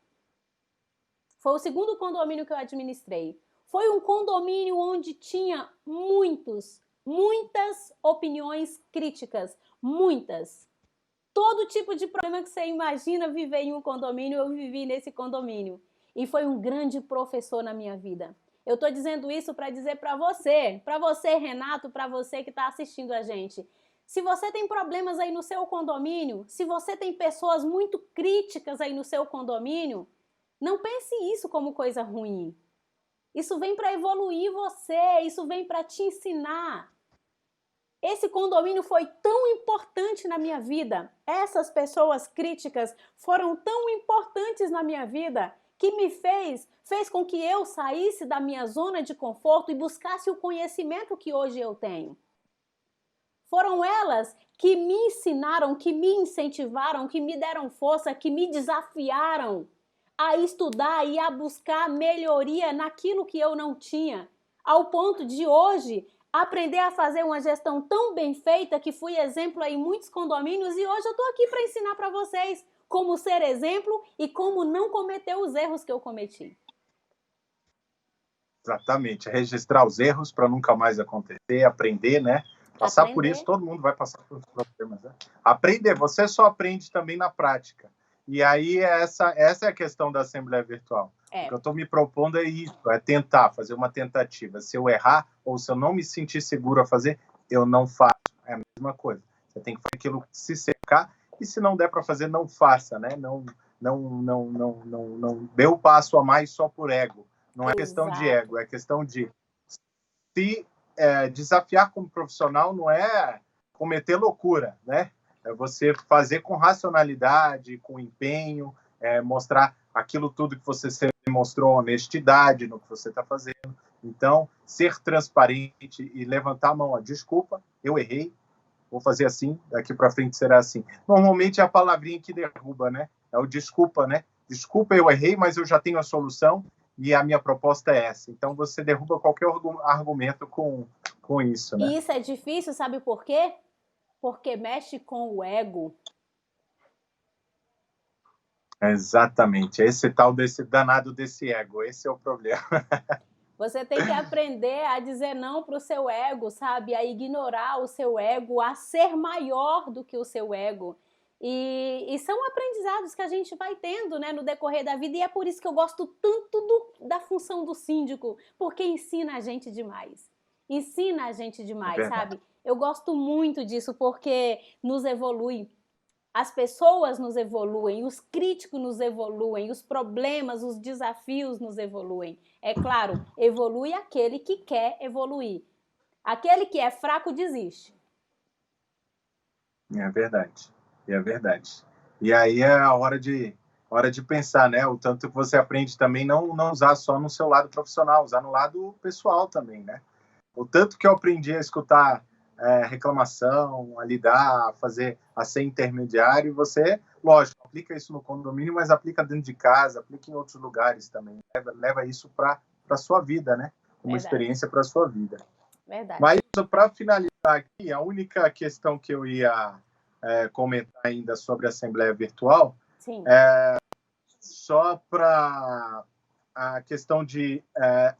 Foi o segundo condomínio que eu administrei. Foi um condomínio onde tinha muitas opiniões críticas, muitas. Todo tipo de problema que você imagina viver em um condomínio, eu vivi nesse condomínio. E foi um grande professor na minha vida. Eu estou dizendo isso para dizer para você, Renato, para você que está assistindo a gente. Se você tem problemas aí no seu condomínio, se você tem pessoas muito críticas aí no seu condomínio, não pense isso como coisa ruim. Isso vem para evoluir você, isso vem para te ensinar. Esse condomínio foi tão importante na minha vida, essas pessoas críticas foram tão importantes na minha vida, que me fez com que eu saísse da minha zona de conforto e buscasse o conhecimento que hoje eu tenho. Foram elas que me ensinaram, que me incentivaram, que me deram força, que me desafiaram a estudar e a buscar melhoria naquilo que eu não tinha, ao ponto de hoje aprender a fazer uma gestão tão bem feita que fui exemplo em muitos condomínios e hoje eu estou aqui para ensinar para vocês como ser exemplo e como não cometer os erros que eu cometi. Exatamente, registrar os erros para nunca mais acontecer, aprender, né? Passar por isso, todo mundo vai passar por problemas. Né? Aprender, você só aprende também na prática. E aí essa é a questão da Assembleia Virtual. O que eu estou me propondo é isso, é tentar, fazer uma tentativa. Se eu errar ou se eu não me sentir seguro a fazer, eu não faço. É a mesma coisa. Você tem que fazer aquilo, se cercar, e se não der para fazer, não faça, né? Não dê o passo a mais só por ego. Não é questão de ego, é questão de se desafiar como profissional, não é cometer loucura, né? É você fazer com racionalidade, com empenho, mostrar aquilo tudo que você sempre mostrou, honestidade no que você está fazendo. Então, ser transparente e levantar a mão. Ó, desculpa, eu errei, vou fazer assim, daqui para frente será assim. Normalmente é a palavrinha que derruba, né? É o desculpa, né? Desculpa, eu errei, mas eu já tenho a solução e a minha proposta é essa. Então, você derruba qualquer argumento com isso, né? E isso é difícil, sabe por quê? Porque mexe com o ego. Exatamente. Esse tal desse danado desse ego, esse é o problema. Você tem que aprender a dizer não para o seu ego, sabe? A ignorar o seu ego, a ser maior do que o seu ego. E são aprendizados que a gente vai tendo, né, no decorrer da vida, e é por isso que eu gosto tanto da função do síndico, porque ensina a gente demais. Ensina a gente demais, sabe? Eu gosto muito disso porque nos evolui. As pessoas nos evoluem, os críticos nos evoluem, os problemas, os desafios nos evoluem. É claro, evolui aquele que quer evoluir. Aquele que é fraco desiste. É verdade. É verdade. E aí é a hora de pensar, né? O tanto que você aprende também não usar só no seu lado profissional, usar no lado pessoal também, né? O tanto que eu aprendi a escutar reclamação, a lidar, a ser intermediário, você, lógico, aplica isso no condomínio, mas aplica dentro de casa, aplica em outros lugares também. Leva isso para a sua vida, né? Uma experiência para a sua vida. Verdade. Mas, para finalizar aqui, a única questão que eu ia comentar ainda sobre a Assembleia Virtual, Sim. Só para a questão de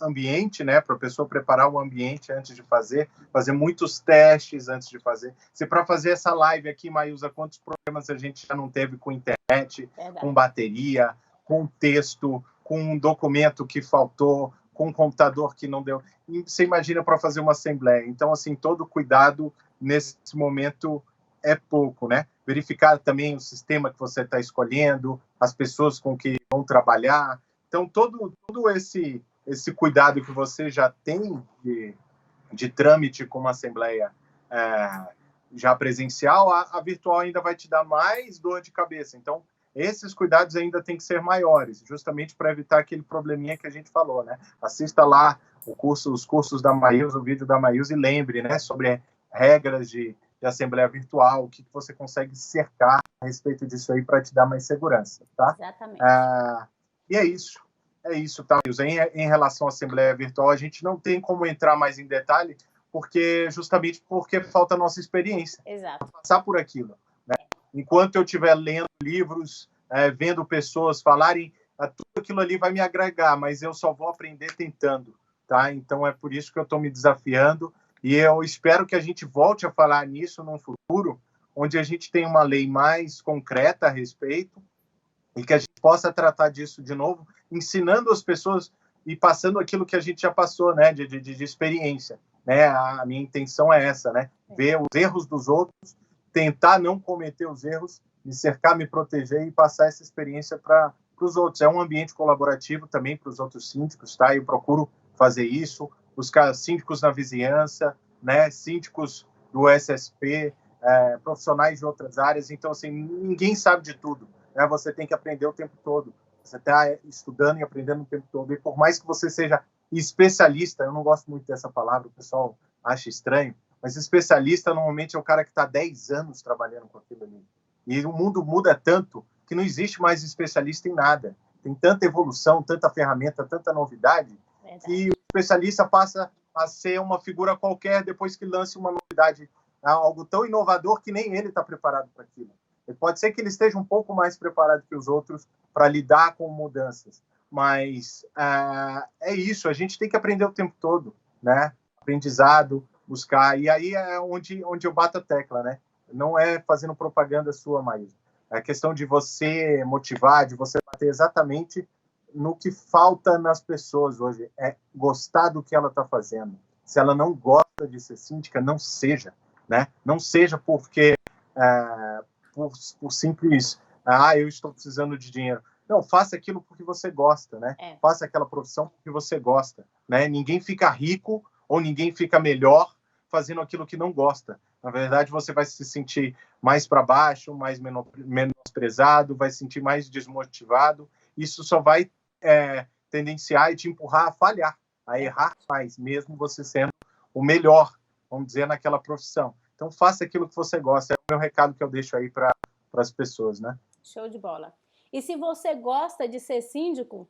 ambiente, né, para a pessoa preparar o ambiente antes de fazer muitos testes antes de fazer. Se para fazer essa live aqui, Maísa, quantos problemas a gente já não teve com internet, com bateria, com texto, com um documento que faltou, com um computador que não deu. E você imagina para fazer uma assembleia. Então, assim, todo cuidado nesse momento é pouco, né? Verificar também o sistema que você está escolhendo, as pessoas com que vão trabalhar. Então, todo esse cuidado que você já tem de trâmite com uma assembleia já presencial, a virtual ainda vai te dar mais dor de cabeça. Então, esses cuidados ainda têm que ser maiores, justamente para evitar aquele probleminha que a gente falou, né? Assista lá os cursos da Maílson, o vídeo da Maílson, e lembre, né, sobre regras de assembleia virtual, o que você consegue cercar a respeito disso aí para te dar mais segurança, tá? Exatamente. E é isso, tá, Maílson? Em relação à assembleia virtual, a gente não tem como entrar mais em detalhe, justamente porque falta a nossa experiência. Exato. Passar por aquilo, né? Enquanto eu estiver lendo livros, vendo pessoas falarem, tudo aquilo ali vai me agregar, mas eu só vou aprender tentando, tá? Então é por isso que eu estou me desafiando, e eu espero que a gente volte a falar nisso num futuro, onde a gente tem uma lei mais concreta a respeito, e que a gente possa tratar disso de novo, ensinando as pessoas e passando aquilo que a gente já passou, né, de experiência. Né? A minha intenção é essa, né? Ver os erros dos outros, tentar não cometer os erros, me cercar, me proteger e passar essa experiência para os outros. É um ambiente colaborativo também para os outros síndicos, tá? Eu procuro fazer isso, buscar síndicos na vizinhança, né? Síndicos do SSP, profissionais de outras áreas. Então, assim, ninguém sabe de tudo, né? Você tem que aprender o tempo todo. Você está estudando e aprendendo o tempo todo. E por mais que você seja especialista, eu não gosto muito dessa palavra, o pessoal acha estranho, mas especialista normalmente é o cara que está 10 anos trabalhando com aquilo ali. E o mundo muda tanto que não existe mais especialista em nada. Tem tanta evolução, tanta ferramenta, tanta novidade, que o especialista passa a ser uma figura qualquer depois que lance uma novidade, algo tão inovador que nem ele está preparado para aquilo. E pode ser que ele esteja um pouco mais preparado que os outros para lidar com mudanças, mas é isso, a gente tem que aprender o tempo todo, né? Aprendizado, buscar, e aí é onde eu bato a tecla, né? Não é fazendo propaganda sua, Maísa. É a questão de você motivar, de você bater exatamente no que falta nas pessoas hoje, é gostar do que ela está fazendo. Se ela não gosta de ser síndica, não seja, né? Não seja porque por simples, eu estou precisando de dinheiro. Não, faça aquilo porque você gosta, né? Faça aquela profissão porque você gosta, né? Ninguém fica rico ou ninguém fica melhor fazendo aquilo que não gosta. Na verdade, você vai se sentir mais para baixo, mais menosprezado, vai se sentir mais desmotivado. Isso só vai tendenciar e te empurrar a falhar, a errar mais, mesmo você sendo o melhor, vamos dizer, naquela profissão. Então, faça aquilo que você gosta. É o meu recado que eu deixo aí para as pessoas, né? Show de bola. E se você gosta de ser síndico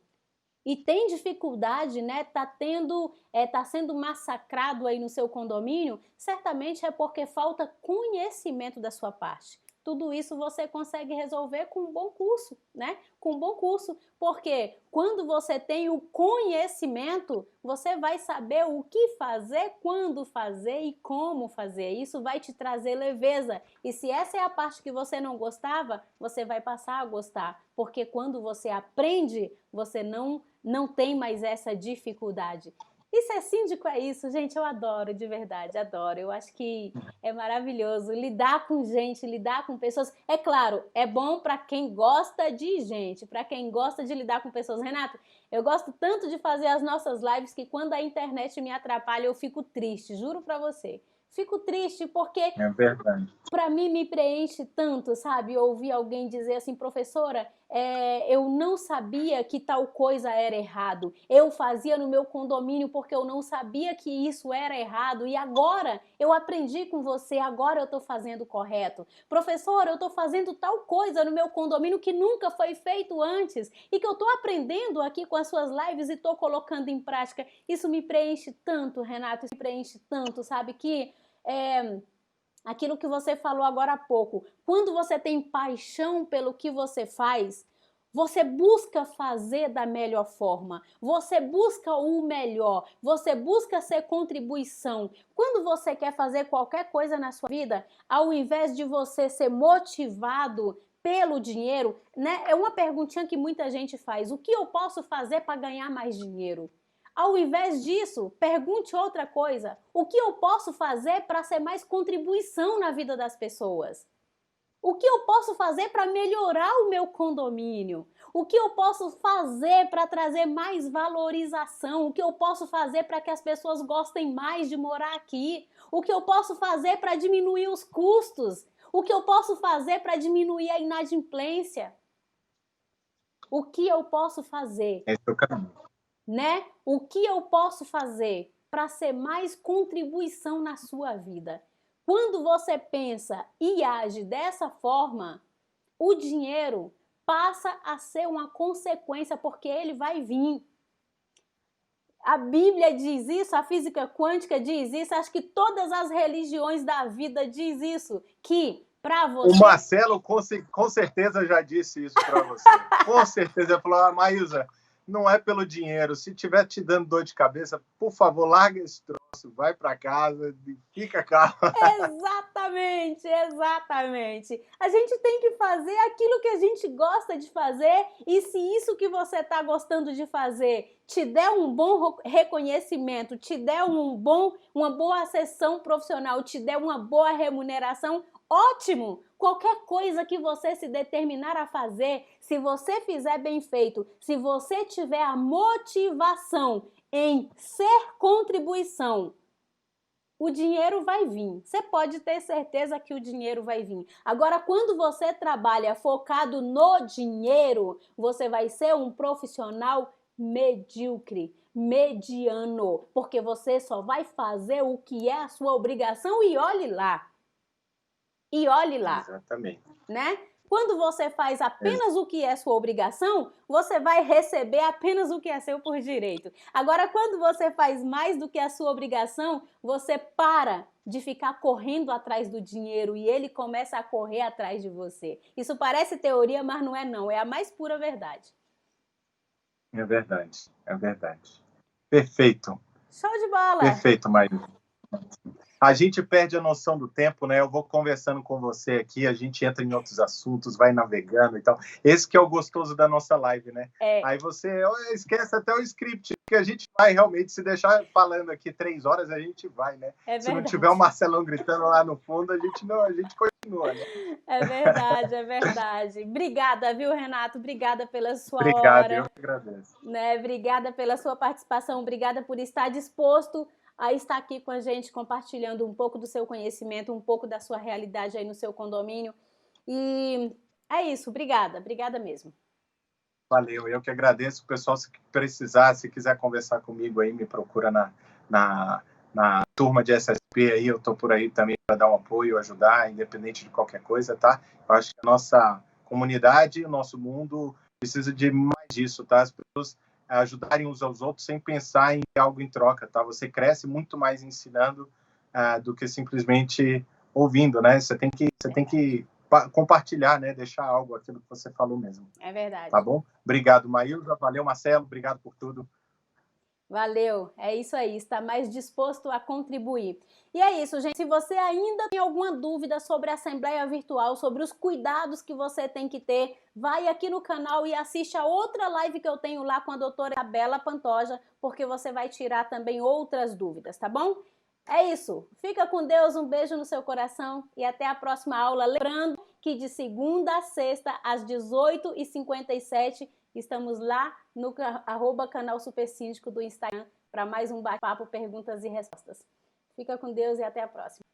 e tem dificuldade, né, tá sendo massacrado aí no seu condomínio, certamente é porque falta conhecimento da sua parte. Tudo isso você consegue resolver com um bom curso, né? Com um bom curso, porque quando você tem o conhecimento, você vai saber o que fazer, quando fazer e como fazer. Isso vai te trazer leveza. E se essa é a parte que você não gostava, você vai passar a gostar, porque quando você aprende, você não tem mais essa dificuldade. E ser síndico é isso, gente, eu adoro, de verdade, adoro. Eu acho que é maravilhoso lidar com gente, lidar com pessoas. É claro, é bom para quem gosta de gente, para quem gosta de lidar com pessoas. Renato, eu gosto tanto de fazer as nossas lives que quando a internet me atrapalha eu fico triste, juro para você. Fico triste porque, para mim, me preenche tanto, sabe? Ouvir alguém dizer assim, professora, eu não sabia que tal coisa era errado. Eu fazia no meu condomínio porque eu não sabia que isso era errado e agora eu aprendi com você, agora eu estou fazendo correto. Professora, eu estou fazendo tal coisa no meu condomínio que nunca foi feito antes e que eu estou aprendendo aqui com as suas lives e estou colocando em prática. Isso me preenche tanto, Renato, isso me preenche tanto, sabe? Que aquilo que você falou agora há pouco, quando você tem paixão pelo que você faz, você busca fazer da melhor forma, você busca o melhor, você busca ser contribuição. Quando você quer fazer qualquer coisa na sua vida, ao invés de você ser motivado pelo dinheiro, né? É uma perguntinha que muita gente faz, o que eu posso fazer para ganhar mais dinheiro? Ao invés disso, pergunte outra coisa. O que eu posso fazer para ser mais contribuição na vida das pessoas? O que eu posso fazer para melhorar o meu condomínio? O que eu posso fazer para trazer mais valorização? O que eu posso fazer para que as pessoas gostem mais de morar aqui? O que eu posso fazer para diminuir os custos? O que eu posso fazer para diminuir a inadimplência? O que eu posso fazer? Esse é o caminho. Né? O que eu posso fazer para ser mais contribuição na sua vida? Quando você pensa e age dessa forma, o dinheiro passa a ser uma consequência, porque ele vai vir. A Bíblia diz isso, a física quântica diz isso, acho que todas as religiões da vida diz isso, que para você... O Marcelo com certeza já disse isso para você. Com certeza. Ele falou, Maísa, não é pelo dinheiro. Se estiver te dando dor de cabeça, por favor, larga esse troço, vai para casa, fica calma. Exatamente, exatamente. A gente tem que fazer aquilo que a gente gosta de fazer, e se isso que você está gostando de fazer te der um bom reconhecimento, te der uma boa sessão profissional, te der uma boa remuneração, ótimo! Qualquer coisa que você se determinar a fazer, se você fizer bem feito, se você tiver a motivação em ser contribuição, o dinheiro vai vir. Você pode ter certeza que o dinheiro vai vir. Agora, quando você trabalha focado no dinheiro, você vai ser um profissional medíocre, mediano, porque você só vai fazer o que é a sua obrigação e olhe lá. E olhe lá. Exatamente. Né? Quando você faz apenas o que é sua obrigação, você vai receber apenas o que é seu por direito. Agora, quando você faz mais do que a sua obrigação, você para de ficar correndo atrás do dinheiro e ele começa a correr atrás de você. Isso parece teoria, mas não é não. É a mais pura verdade. É verdade, é verdade. Perfeito. Show de bola! Perfeito, Maísa. A gente perde a noção do tempo, né? Eu vou conversando com você aqui, a gente entra em outros assuntos, vai navegando e tal. Esse que é o gostoso da nossa live, né? Aí você esquece até o script, que a gente vai realmente, se deixar falando aqui 3 horas, a gente vai, né? Se não tiver o Marcelão gritando lá no fundo, a gente continua, né? É verdade, é verdade. Obrigada, viu, Renato? Obrigada pela sua hora. Obrigado, eu que agradeço. Né? Obrigada pela sua participação, obrigada por estar disposto a estar aqui com a gente, compartilhando um pouco do seu conhecimento, um pouco da sua realidade aí no seu condomínio. E é isso, obrigada mesmo. Valeu, eu que agradeço. O pessoal, se precisar, se quiser conversar comigo aí, me procura na turma de SSP aí, eu estou por aí também para dar um apoio, ajudar, independente de qualquer coisa, tá? Eu acho que a nossa comunidade, o nosso mundo precisa de mais disso, tá? As pessoas ajudarem uns aos outros sem pensar em algo em troca, tá? Você cresce muito mais ensinando do que simplesmente ouvindo, né? Você tem que compartilhar, né? Deixar algo, aquilo que você falou mesmo. É verdade. Tá bom? Obrigado, Maísa. Valeu, Marcelo. Obrigado por tudo. Valeu, é isso aí, está mais disposto a contribuir. E é isso, gente, se você ainda tem alguma dúvida sobre a Assembleia Virtual, sobre os cuidados que você tem que ter, vai aqui no canal e assiste a outra live que eu tenho lá com a doutora Isabela Pantoja, porque você vai tirar também outras dúvidas, tá bom? É isso, fica com Deus, um beijo no seu coração e até a próxima aula. Lembrando que de segunda a sexta, às 18h57, estamos lá no @canal Supersíndico do Instagram para mais um bate-papo, perguntas e respostas. Fica com Deus e até a próxima.